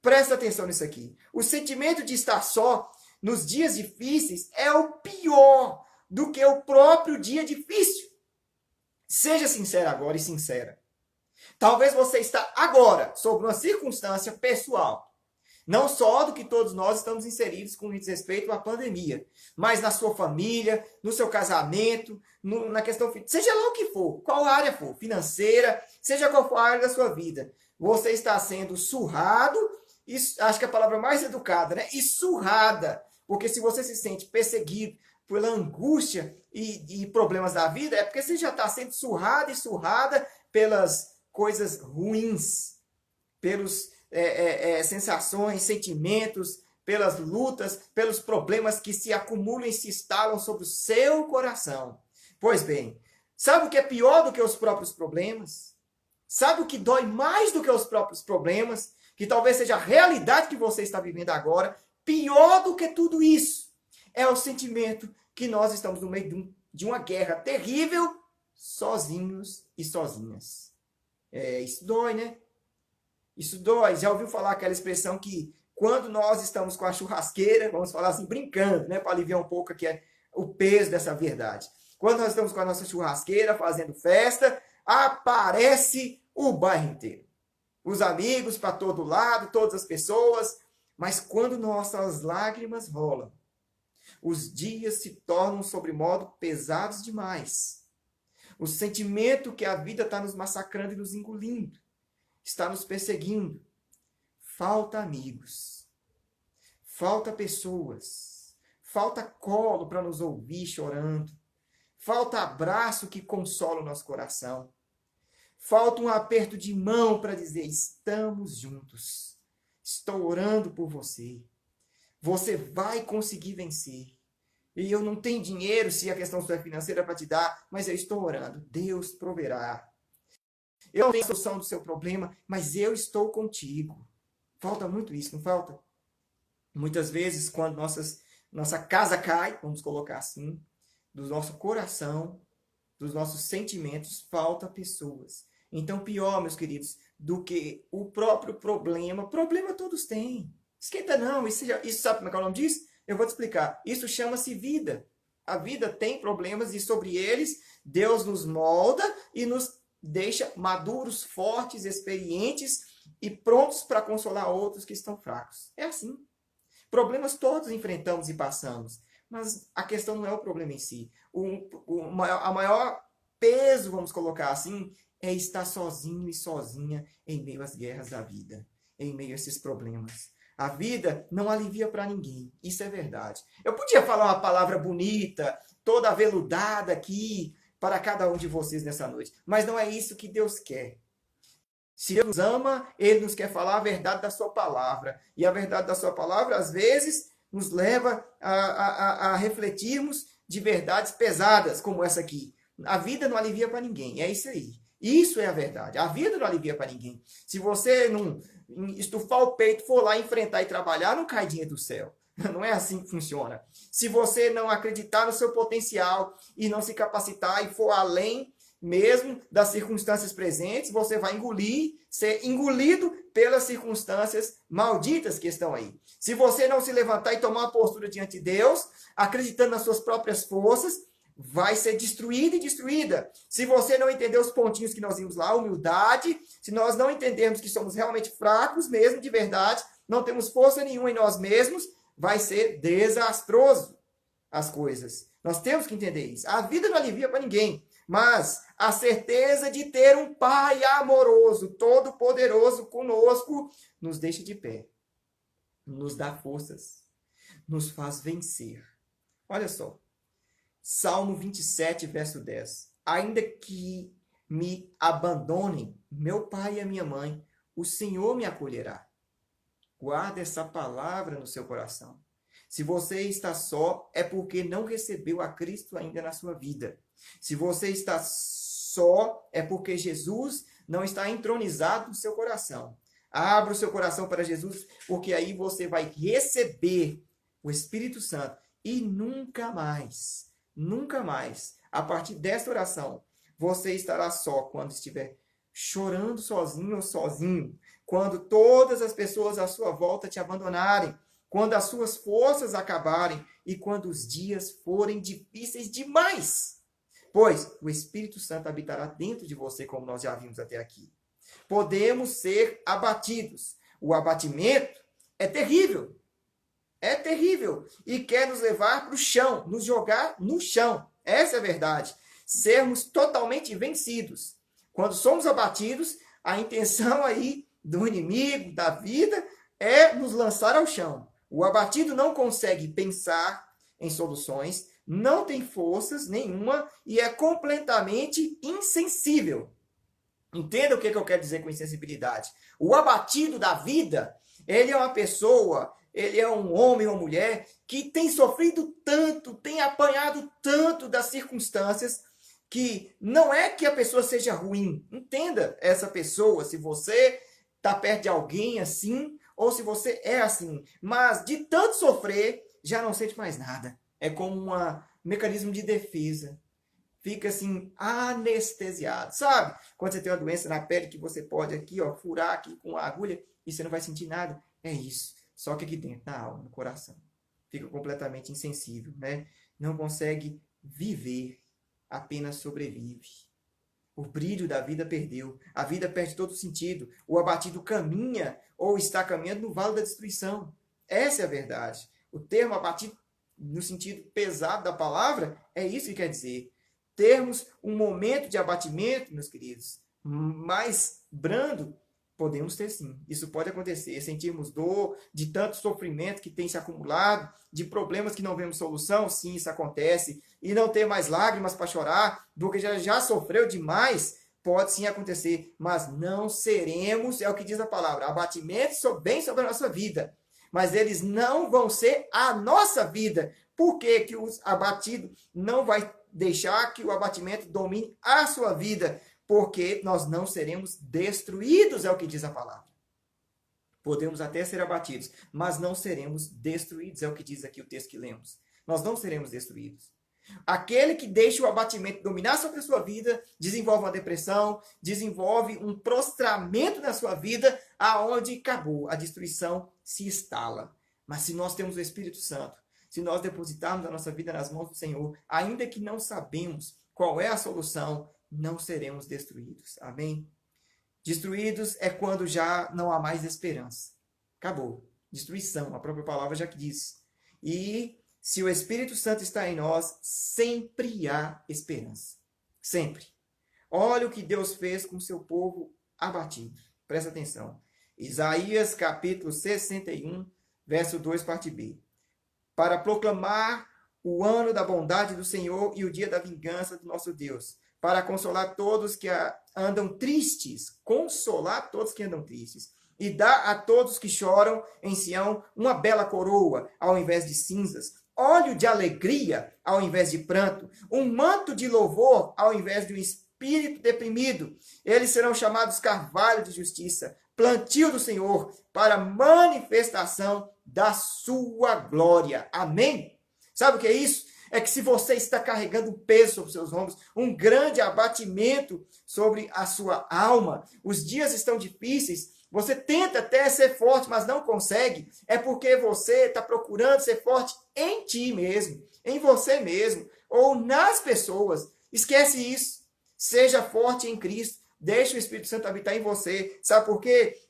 [SPEAKER 1] Presta atenção nisso aqui. O sentimento de estar só nos dias difíceis é o pior do que o próprio dia difícil. Seja sincero agora e sincera. Talvez você está agora sob uma circunstância pessoal. Não só do que todos nós estamos inseridos com respeito à pandemia, mas na sua família, no seu casamento, na questão, seja lá o que for, qual área for, financeira, seja qual for a área da sua vida. Você está sendo surrado, acho que é a palavra mais educada, né? E surrada. Porque se você se sente perseguido pela angústia e problemas da vida, é porque você já está sendo surrado e surrada pelas coisas ruins, pelos sensações, sentimentos, pelas lutas, pelos problemas que se acumulam e se instalam sobre o seu coração. Pois bem, sabe o que é pior do que os próprios problemas? Sabe o que dói mais do que os próprios problemas? Que talvez seja a realidade que você está vivendo agora. Pior do que tudo isso é o sentimento que nós estamos no meio de uma guerra terrível, sozinhos e sozinhas. Isso dói, né? Isso dói. Já ouviu falar aquela expressão que quando nós estamos com a churrasqueira, vamos falar assim, brincando, né? Para aliviar um pouco aqui o peso dessa verdade. Quando nós estamos com a nossa churrasqueira, fazendo festa, aparece o bairro inteiro. Os amigos para todo lado, todas as pessoas. Mas quando nossas lágrimas rolam, os dias se tornam sobremodo pesados demais. O sentimento que a vida está nos massacrando e nos engolindo, está nos perseguindo. Falta amigos, falta pessoas, falta colo para nos ouvir chorando, falta abraço que consola o nosso coração, falta um aperto de mão para dizer: estamos juntos, estou orando por você, você vai conseguir vencer. E eu não tenho dinheiro, se a questão sua é financeira, para te dar, mas eu estou orando, Deus proverá. Eu não tenho solução do seu problema, mas eu estou contigo. Falta muito isso, não falta? Muitas vezes, quando nossa casa cai, vamos colocar assim, do nosso coração, dos nossos sentimentos, falta pessoas. Então, pior, meus queridos, do que o próprio problema. Problema todos têm. Esquenta não, isso sabe como é que é o nome disso? Eu vou te explicar. Isso chama-se vida. A vida tem problemas e sobre eles Deus nos molda e nos deixa maduros, fortes, experientes e prontos para consolar outros que estão fracos. É assim. Problemas todos enfrentamos e passamos. Mas a questão não é o problema em si. A maior peso, vamos colocar assim, é estar sozinho e sozinha em meio às guerras da vida, em meio a esses problemas. A vida não alivia para ninguém. Isso é verdade. Eu podia falar uma palavra bonita, toda aveludada aqui, para cada um de vocês nessa noite. Mas não é isso que Deus quer. Se Deus nos ama, Ele nos quer falar a verdade da sua palavra. E a verdade da sua palavra, às vezes, nos leva a refletirmos de verdades pesadas, como essa aqui. A vida não alivia para ninguém. É isso aí. Isso é a verdade. A vida não alivia para ninguém. Se você não estufar o peito, for lá enfrentar e trabalhar, não cai dinheiro do céu. Não é assim que funciona. Se você não acreditar no seu potencial e não se capacitar e for além mesmo das circunstâncias presentes, você vai ser engolido pelas circunstâncias malditas que estão aí. Se você não se levantar e tomar uma postura diante de Deus, acreditando nas suas próprias forças, vai ser destruída e destruída. Se você não entender os pontinhos que nós vimos lá, humildade, se nós não entendermos que somos realmente fracos mesmo, de verdade, não temos força nenhuma em nós mesmos, vai ser desastroso as coisas. Nós temos que entender isso. A vida não alivia para ninguém, mas a certeza de ter um Pai amoroso, todo-poderoso conosco, nos deixa de pé, nos dá forças, nos faz vencer. Olha só, Salmo 27, verso 10. Ainda que me abandonem meu pai e a minha mãe, o Senhor me acolherá. Guarda essa palavra no seu coração. Se você está só, é porque não recebeu a Cristo ainda na sua vida. Se você está só, é porque Jesus não está entronizado no seu coração. Abra o seu coração para Jesus, porque aí você vai receber o Espírito Santo e nunca mais, a partir desta oração, você estará só quando estiver chorando sozinho ou sozinho, quando todas as pessoas à sua volta te abandonarem, quando as suas forças acabarem e quando os dias forem difíceis demais. Pois o Espírito Santo habitará dentro de você, como nós já vimos até aqui. Podemos ser abatidos. O abatimento é terrível. É terrível. E quer nos levar para o chão, nos jogar no chão. Essa é a verdade. Sermos totalmente vencidos. Quando somos abatidos, a intenção aí do inimigo, da vida, é nos lançar ao chão. O abatido não consegue pensar em soluções, não tem forças nenhuma e é completamente insensível. Entenda o que eu quero dizer com insensibilidade. O abatido da vida, ele é uma pessoa, ele é um homem ou mulher que tem sofrido tanto, tem apanhado tanto das circunstâncias, que não é que a pessoa seja ruim. Entenda essa pessoa, se você está perto de alguém assim, ou se você é assim. Mas de tanto sofrer, já não sente mais nada. É como um mecanismo de defesa. Fica assim, anestesiado. Sabe? Quando você tem uma doença na pele que você pode aqui, ó, furar aqui com a agulha e você não vai sentir nada. É isso. Só que aqui dentro, na alma, no coração. Fica completamente insensível, né? Não consegue viver. Apenas sobrevive. O brilho da vida perdeu. A vida perde todo sentido. O abatido caminha ou está caminhando no vale da destruição. Essa é a verdade. O termo abatido, no sentido pesado da palavra, é isso que quer dizer. Termos um momento de abatimento, meus queridos, mais brando, podemos ter sim. Isso pode acontecer. Sentirmos dor de tanto sofrimento que tem se acumulado, de problemas que não vemos solução, sim, isso acontece. E não ter mais lágrimas para chorar, porque já sofreu demais, pode sim acontecer. Mas não seremos, é o que diz a palavra, abatimentos bem sobre a nossa vida. Mas eles não vão ser a nossa vida. Por que que o abatido não vai deixar que o abatimento domine a sua vida? Porque nós não seremos destruídos, é o que diz a palavra. Podemos até ser abatidos, mas não seremos destruídos, é o que diz aqui o texto que lemos. Nós não seremos destruídos. Aquele que deixa o abatimento dominar sobre a sua vida, desenvolve uma depressão, desenvolve um prostramento na sua vida, aonde acabou, a destruição se instala. Mas se nós temos o Espírito Santo, se nós depositarmos a nossa vida nas mãos do Senhor, ainda que não sabemos qual é a solução, não seremos destruídos. Amém? Destruídos é quando já não há mais esperança. Acabou. Destruição, a própria palavra já diz. E se o Espírito Santo está em nós, sempre há esperança. Sempre. Olha o que Deus fez com o seu povo abatido. Presta atenção. Isaías capítulo 61, verso 2, parte B. Para proclamar o ano da bondade do Senhor e o dia da vingança do nosso Deus, para consolar todos que andam tristes, consolar todos que andam tristes, e dar a todos que choram em Sião uma bela coroa, ao invés de cinzas, óleo de alegria, ao invés de pranto, um manto de louvor, ao invés de um espírito deprimido. Eles serão chamados carvalho de justiça, plantio do Senhor, para manifestação da sua glória. Amém? Sabe o que é isso? É que se você está carregando um peso sobre os seus ombros, um grande abatimento sobre a sua alma, os dias estão difíceis, você tenta até ser forte, mas não consegue, é porque você está procurando ser forte em ti mesmo, em você mesmo, ou nas pessoas. Esquece isso. Seja forte em Cristo. Deixe o Espírito Santo habitar em você. Sabe por quê?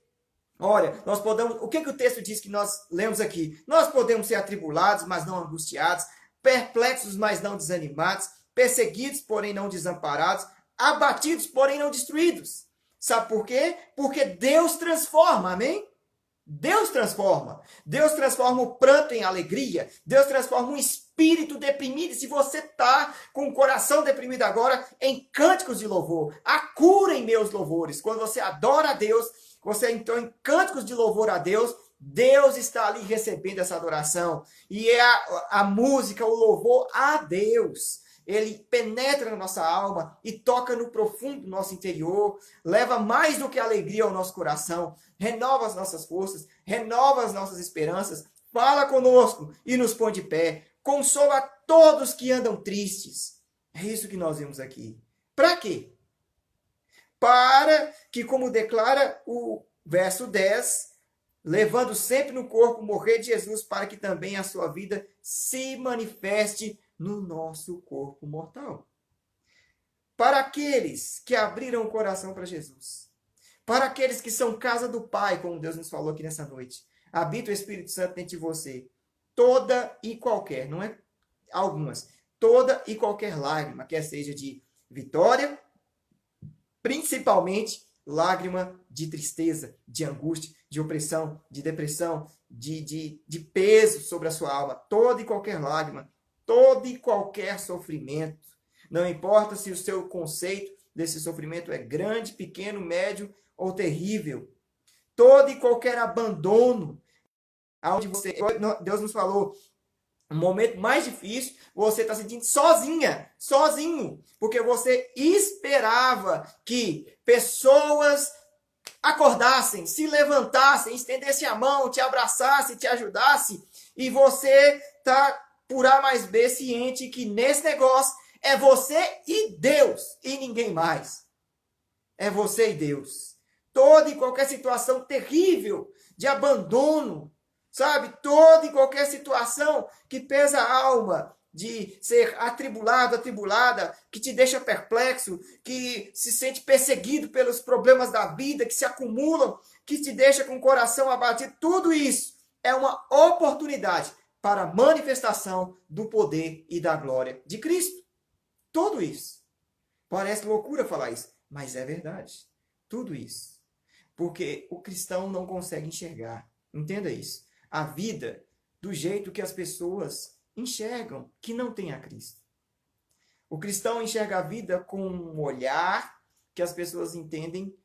[SPEAKER 1] Olha, nós podemos. O que o texto diz que nós lemos aqui? Nós podemos ser atribulados, mas não angustiados, perplexos, mas não desanimados, perseguidos, porém não desamparados, abatidos, porém não destruídos. Sabe por quê? Porque Deus transforma, amém? Deus transforma. Deus transforma o pranto em alegria. Deus transforma um espírito deprimido. E se você está com o coração deprimido agora, em cânticos de louvor. A cura em meus louvores. Quando você adora a Deus, você então em cânticos de louvor a Deus, Deus está ali recebendo essa adoração. E é a música, o louvor a Deus. Ele penetra na nossa alma e toca no profundo do nosso interior, leva mais do que alegria ao nosso coração, renova as nossas forças, renova as nossas esperanças, fala conosco e nos põe de pé, consola todos que andam tristes. É isso que nós vemos aqui. Para quê? Para que, como declara o verso 10, levando sempre no corpo o morrer de Jesus, para que também a sua vida se manifeste no nosso corpo mortal. Para aqueles que abriram o coração para Jesus, para aqueles que são casa do Pai, como Deus nos falou aqui nessa noite, habita o Espírito Santo dentro de você, toda e qualquer, não é algumas, toda e qualquer lágrima, quer seja de vitória, principalmente lágrima de tristeza, de angústia, de opressão, de depressão, de peso sobre a sua alma, toda e qualquer lágrima, todo e qualquer sofrimento, não importa se o seu conceito desse sofrimento é grande, pequeno, médio ou terrível, todo e qualquer abandono, aonde você, Deus nos falou, um momento mais difícil, você está se sentindo sozinha, sozinho, porque você esperava que pessoas acordassem, se levantassem, estendessem a mão, te abraçassem, te ajudassem, e você está por A mais B ciente que nesse negócio é você e Deus, e ninguém mais. É você e Deus. Toda e qualquer situação terrível de abandono, sabe? Toda e qualquer situação que pesa a alma, de ser atribulado, atribulada, que te deixa perplexo, que se sente perseguido pelos problemas da vida, que se acumulam, que te deixa com o coração abatido, tudo isso é uma oportunidade para a manifestação do poder e da glória de Cristo. Tudo isso. Parece loucura falar isso, mas é verdade. Tudo isso. Porque o cristão não consegue enxergar. Entenda isso. A vida do jeito que as pessoas enxergam, que não tem a Cristo. O cristão enxerga a vida com um olhar que as pessoas entendem,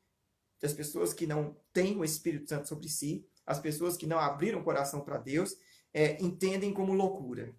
[SPEAKER 1] as pessoas que não têm o Espírito Santo sobre si, as pessoas que não abriram o coração para Deus, entendem como loucura.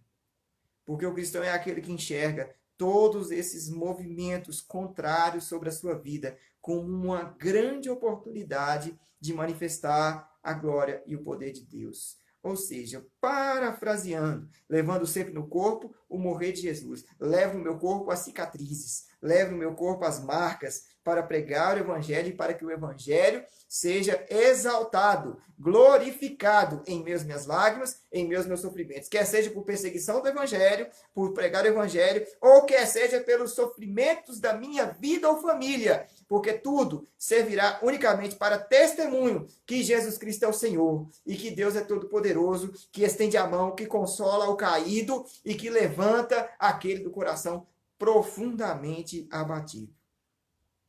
[SPEAKER 1] Porque o cristão é aquele que enxerga todos esses movimentos contrários sobre a sua vida como uma grande oportunidade de manifestar a glória e o poder de Deus. Ou seja, parafraseando, levando sempre no corpo o morrer de Jesus. Levo no meu corpo as cicatrizes, levo no meu corpo as marcas para pregar o Evangelho e para que o Evangelho seja exaltado, glorificado em minhas lágrimas, em meus sofrimentos. Quer seja por perseguição do Evangelho, por pregar o Evangelho, ou quer seja pelos sofrimentos da minha vida ou família, porque tudo servirá unicamente para testemunho que Jesus Cristo é o Senhor e que Deus é todo-poderoso, que estende a mão, que consola o caído e que levanta aquele do coração profundamente abatido.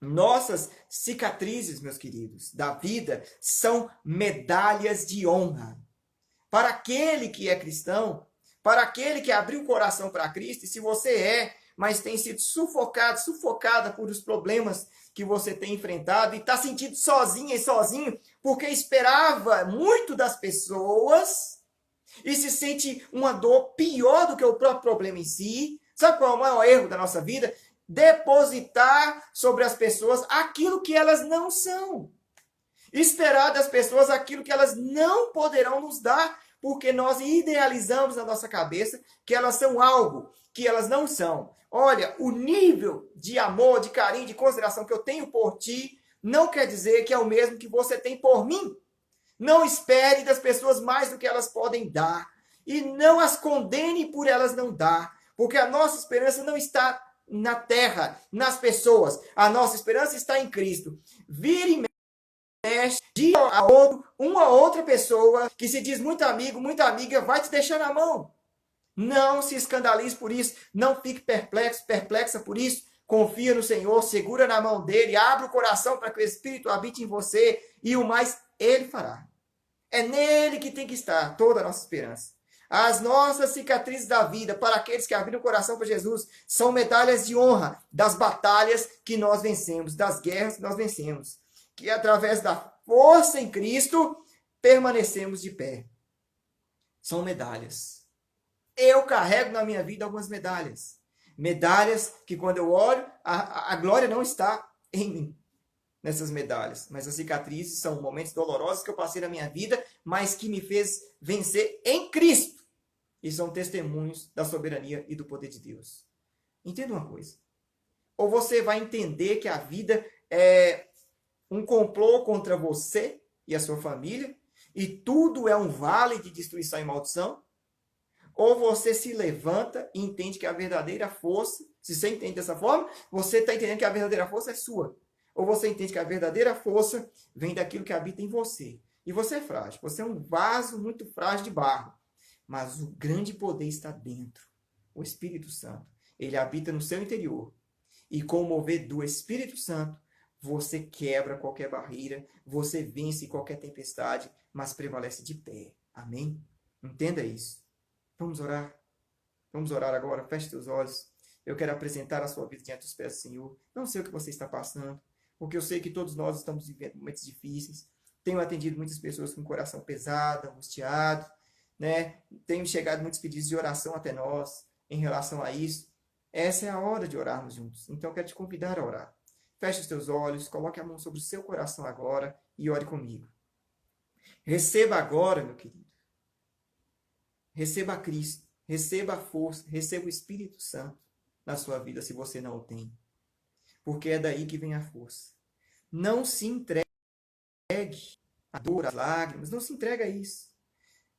[SPEAKER 1] Nossas cicatrizes, meus queridos, da vida são medalhas de honra. Para aquele que é cristão, para aquele que abriu o coração para Cristo, e se você mas tem sido sufocado, sufocada por os problemas que você tem enfrentado e está sentindo sozinha e sozinho, porque esperava muito das pessoas e se sente uma dor pior do que o próprio problema em si. Sabe qual é o maior erro da nossa vida? Depositar sobre as pessoas aquilo que elas não são. Esperar das pessoas aquilo que elas não poderão nos dar, porque nós idealizamos na nossa cabeça que elas são algo que elas não são. Olha, o nível de amor, de carinho, de consideração que eu tenho por ti não quer dizer que é o mesmo que você tem por mim. Não espere das pessoas mais do que elas podem dar. E não as condene por elas não dar. Porque a nossa esperança não está na terra, nas pessoas. A nossa esperança está em Cristo. Vire e mexe, dia a outro, uma outra pessoa que se diz muito amigo, muita amiga, vai te deixar na mão. Não se escandalize por isso. Não fique perplexo, perplexa por isso. Confia no Senhor, segura na mão dele, abre o coração para que o Espírito habite em você e o mais ele fará. É nele que tem que estar toda a nossa esperança. As nossas cicatrizes da vida, para aqueles que abriram o coração para Jesus, são medalhas de honra das batalhas que nós vencemos, das guerras que nós vencemos. Que através da força em Cristo, permanecemos de pé. São medalhas. Eu carrego na minha vida algumas medalhas. Medalhas que quando eu olho, a glória não está em mim, nessas medalhas. Mas as cicatrizes são momentos dolorosos que eu passei na minha vida, mas que me fez vencer em Cristo. E são testemunhos da soberania e do poder de Deus. Entenda uma coisa. Ou você vai entender que a vida é um complô contra você e a sua família, e tudo é um vale de destruição e maldição, ou você se levanta e entende que a verdadeira força, se você entende dessa forma, você está entendendo que a verdadeira força é sua. Ou você entende que a verdadeira força vem daquilo que habita em você. E você é frágil, você é um vaso muito frágil de barro. Mas o grande poder está dentro. O Espírito Santo. Ele habita no seu interior. E com o mover do Espírito Santo, você quebra qualquer barreira, você vence qualquer tempestade, mas prevalece de pé. Amém? Entenda isso. Vamos orar? Vamos orar agora. Feche seus olhos. Eu quero apresentar a sua vida diante dos pés do Senhor. Não sei o que você está passando, porque eu sei que todos nós estamos vivendo momentos difíceis. Tenho atendido muitas pessoas com o coração pesado, angustiado, né? Tenho chegado muitos pedidos de oração até nós em relação a isso. Essa é a hora de orarmos juntos. Então, eu quero te convidar a orar. Feche os teus olhos, coloque a mão sobre o seu coração agora e ore comigo. Receba agora, meu querido. Receba a Cristo, receba a força, receba o Espírito Santo na sua vida, se você não o tem. Porque é daí que vem a força. Não se entregue à dor, às lágrimas, não se entregue a isso.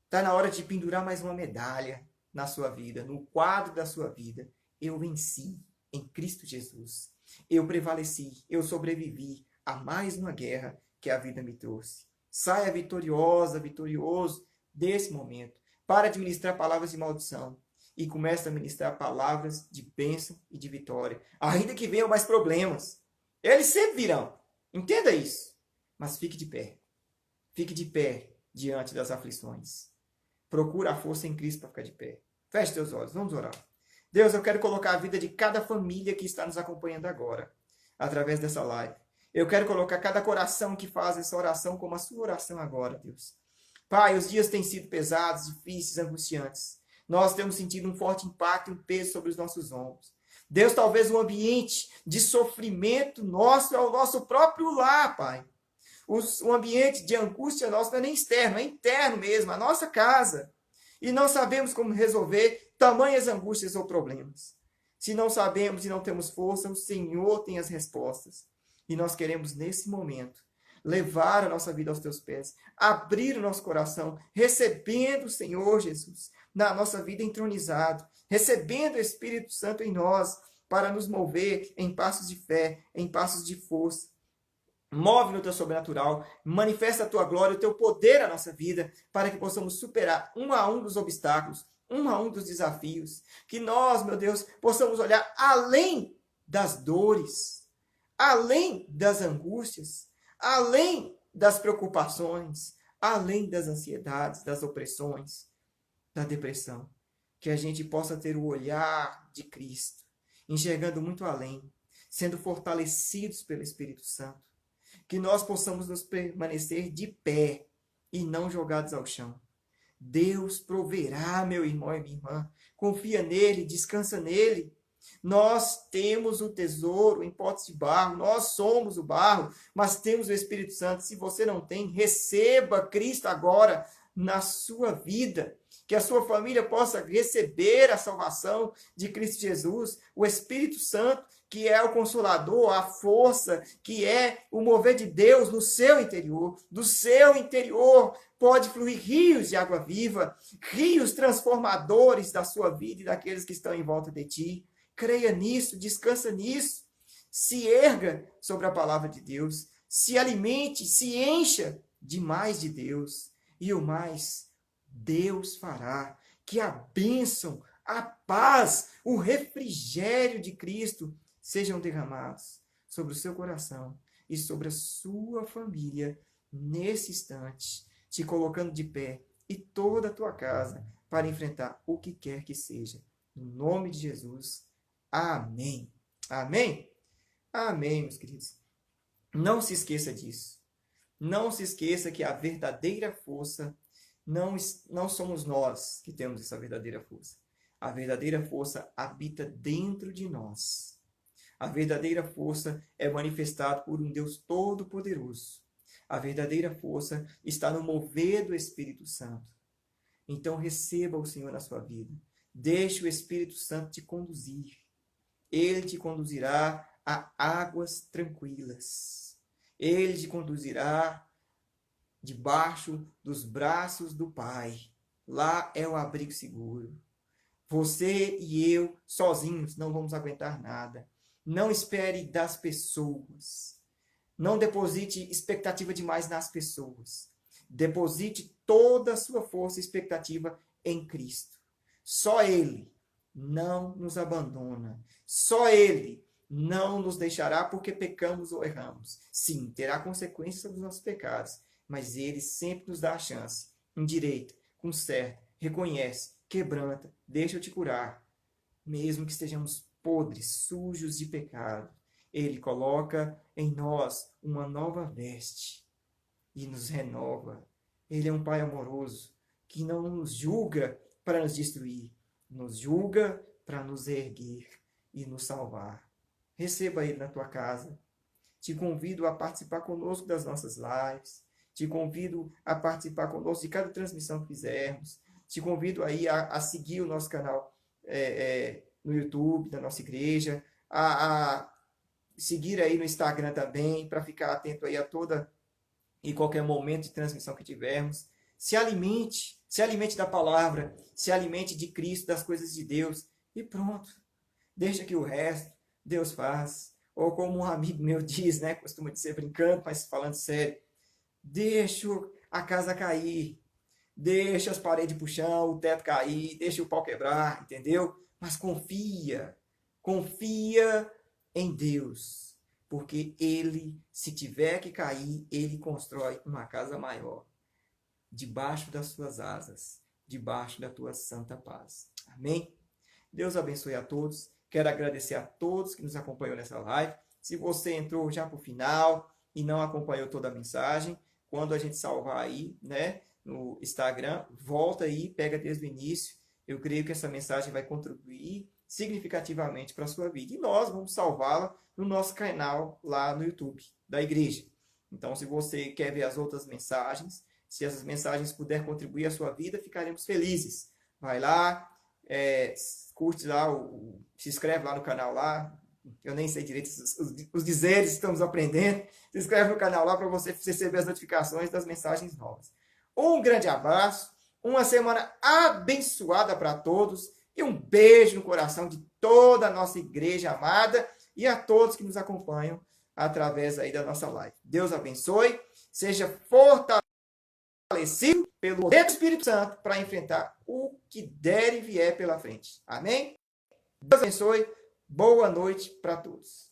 [SPEAKER 1] Está na hora de pendurar mais uma medalha na sua vida, no quadro da sua vida. Eu venci em Cristo Jesus. Eu prevaleci, eu sobrevivi a mais uma guerra que a vida me trouxe. Saia vitoriosa, vitorioso desse momento. Para de ministrar palavras de maldição e comece a ministrar palavras de bênção e de vitória. Ainda que venham mais problemas. Eles sempre virão. Entenda isso. Mas fique de pé. Fique de pé diante das aflições. Procura a força em Cristo para ficar de pé. Feche seus olhos. Vamos orar. Deus, eu quero colocar a vida de cada família que está nos acompanhando agora, através dessa live. Eu quero colocar cada coração que faz essa oração como a sua oração agora, Deus. Pai, os dias têm sido pesados, difíceis, angustiantes. Nós temos sentido um forte impacto e um peso sobre os nossos ombros. Deus, talvez o ambiente de sofrimento nosso é o nosso próprio lar, Pai. O ambiente de angústia nosso não é nem externo, é interno mesmo, a nossa casa. E não sabemos como resolver tamanhas angústias ou problemas. Se não sabemos e não temos força, o Senhor tem as respostas. E nós queremos, nesse momento, levar a nossa vida aos teus pés, abrir o nosso coração, recebendo o Senhor Jesus na nossa vida entronizado, recebendo o Espírito Santo em nós, para nos mover em passos de fé, em passos de força. Move no teu sobrenatural, manifesta a tua glória, o teu poder na nossa vida, para que possamos superar um a um dos obstáculos, um a um dos desafios. Que nós, meu Deus, possamos olhar além das dores, além das angústias, além das preocupações, além das ansiedades, das opressões, da depressão. Que a gente possa ter o olhar de Cristo, enxergando muito além, sendo fortalecidos pelo Espírito Santo. Que nós possamos nos permanecer de pé e não jogados ao chão. Deus proverá, meu irmão e minha irmã. Confia nele, descansa nele. Nós temos o tesouro em potes de barro, nós somos o barro, mas temos o Espírito Santo. Se você não tem, receba Cristo agora na sua vida. Que a sua família possa receber a salvação de Cristo Jesus, o Espírito Santo, que é o Consolador, a força, que é o mover de Deus no seu interior. Do seu interior pode fluir rios de água viva, rios transformadores da sua vida e daqueles que estão em volta de ti. Creia nisso, descansa nisso. Se erga sobre a palavra de Deus, se alimente, se encha de mais de Deus. E o mais, Deus fará. Que a bênção, a paz, o refrigério de Cristo sejam derramados sobre o seu coração e sobre a sua família nesse instante, te colocando de pé e toda a tua casa para enfrentar o que quer que seja. Em nome de Jesus. Amém. Amém? Amém, meus queridos. Não se esqueça disso. Não se esqueça que a verdadeira força não somos nós que temos essa verdadeira força. A verdadeira força habita dentro de nós. A verdadeira força é manifestada por um Deus todo-poderoso. A verdadeira força está no mover do Espírito Santo. Então receba o Senhor na sua vida. Deixe o Espírito Santo te conduzir. Ele te conduzirá a águas tranquilas. Ele te conduzirá debaixo dos braços do Pai. Lá é o abrigo seguro. Você e eu, sozinhos, não vamos aguentar nada. Não espere das pessoas. Não deposite expectativa demais nas pessoas. Deposite toda a sua força e expectativa em Cristo. Só Ele não nos abandona. Só Ele não nos deixará porque pecamos ou erramos. Sim, terá consequências sobre os nossos pecados, mas Ele sempre nos dá a chance. Endireita, conserta, reconhece, quebranta, deixa eu te curar. Mesmo que estejamos podres, sujos de pecado, Ele coloca em nós uma nova veste e nos renova. Ele é um Pai amoroso que não nos julga para nos destruir, nos julga para nos erguer e nos salvar. Receba Ele na tua casa. Te convido a participar conosco das nossas lives. Te convido a participar conosco de cada transmissão que fizermos. Te convido aí a seguir o nosso canal no YouTube da nossa igreja, a seguir aí no Instagram também, para ficar atento aí a toda e qualquer momento de transmissão que tivermos. Se alimente da palavra, se alimente de Cristo, das coisas de Deus, e pronto. Deixa que o resto Deus faz. Ou como um amigo meu diz, né, costuma dizer brincando, mas falando sério, deixa a casa cair, deixa as paredes pro chão, o teto cair, deixa o pau quebrar, entendeu? Mas confia em Deus, porque Ele, se tiver que cair, Ele constrói uma casa maior, debaixo das suas asas, debaixo da tua santa paz. Amém? Deus abençoe a todos. Quero agradecer a todos que nos acompanhou nessa live. Se você entrou já para o final e não acompanhou toda a mensagem, quando a gente salvar aí, né, no Instagram, volta aí, pega desde o início. Eu creio que essa mensagem vai contribuir significativamente para a sua vida. E nós vamos salvá-la no nosso canal lá no YouTube da igreja. Então, se você quer ver as outras mensagens, se essas mensagens puderem contribuir à sua vida, ficaremos felizes. Vai lá, curte lá, se inscreve lá no canal lá. Eu nem sei direito os dizeres, estamos aprendendo. Se inscreve no canal lá para você receber as notificações das mensagens novas. Um grande abraço, uma semana abençoada para todos e um beijo no coração de toda a nossa igreja amada e a todos que nos acompanham através aí da nossa live. Deus abençoe, seja fortalecido pelo poder do Espírito Santo para enfrentar o que der e vier pela frente. Amém? Deus abençoe. Boa noite para todos.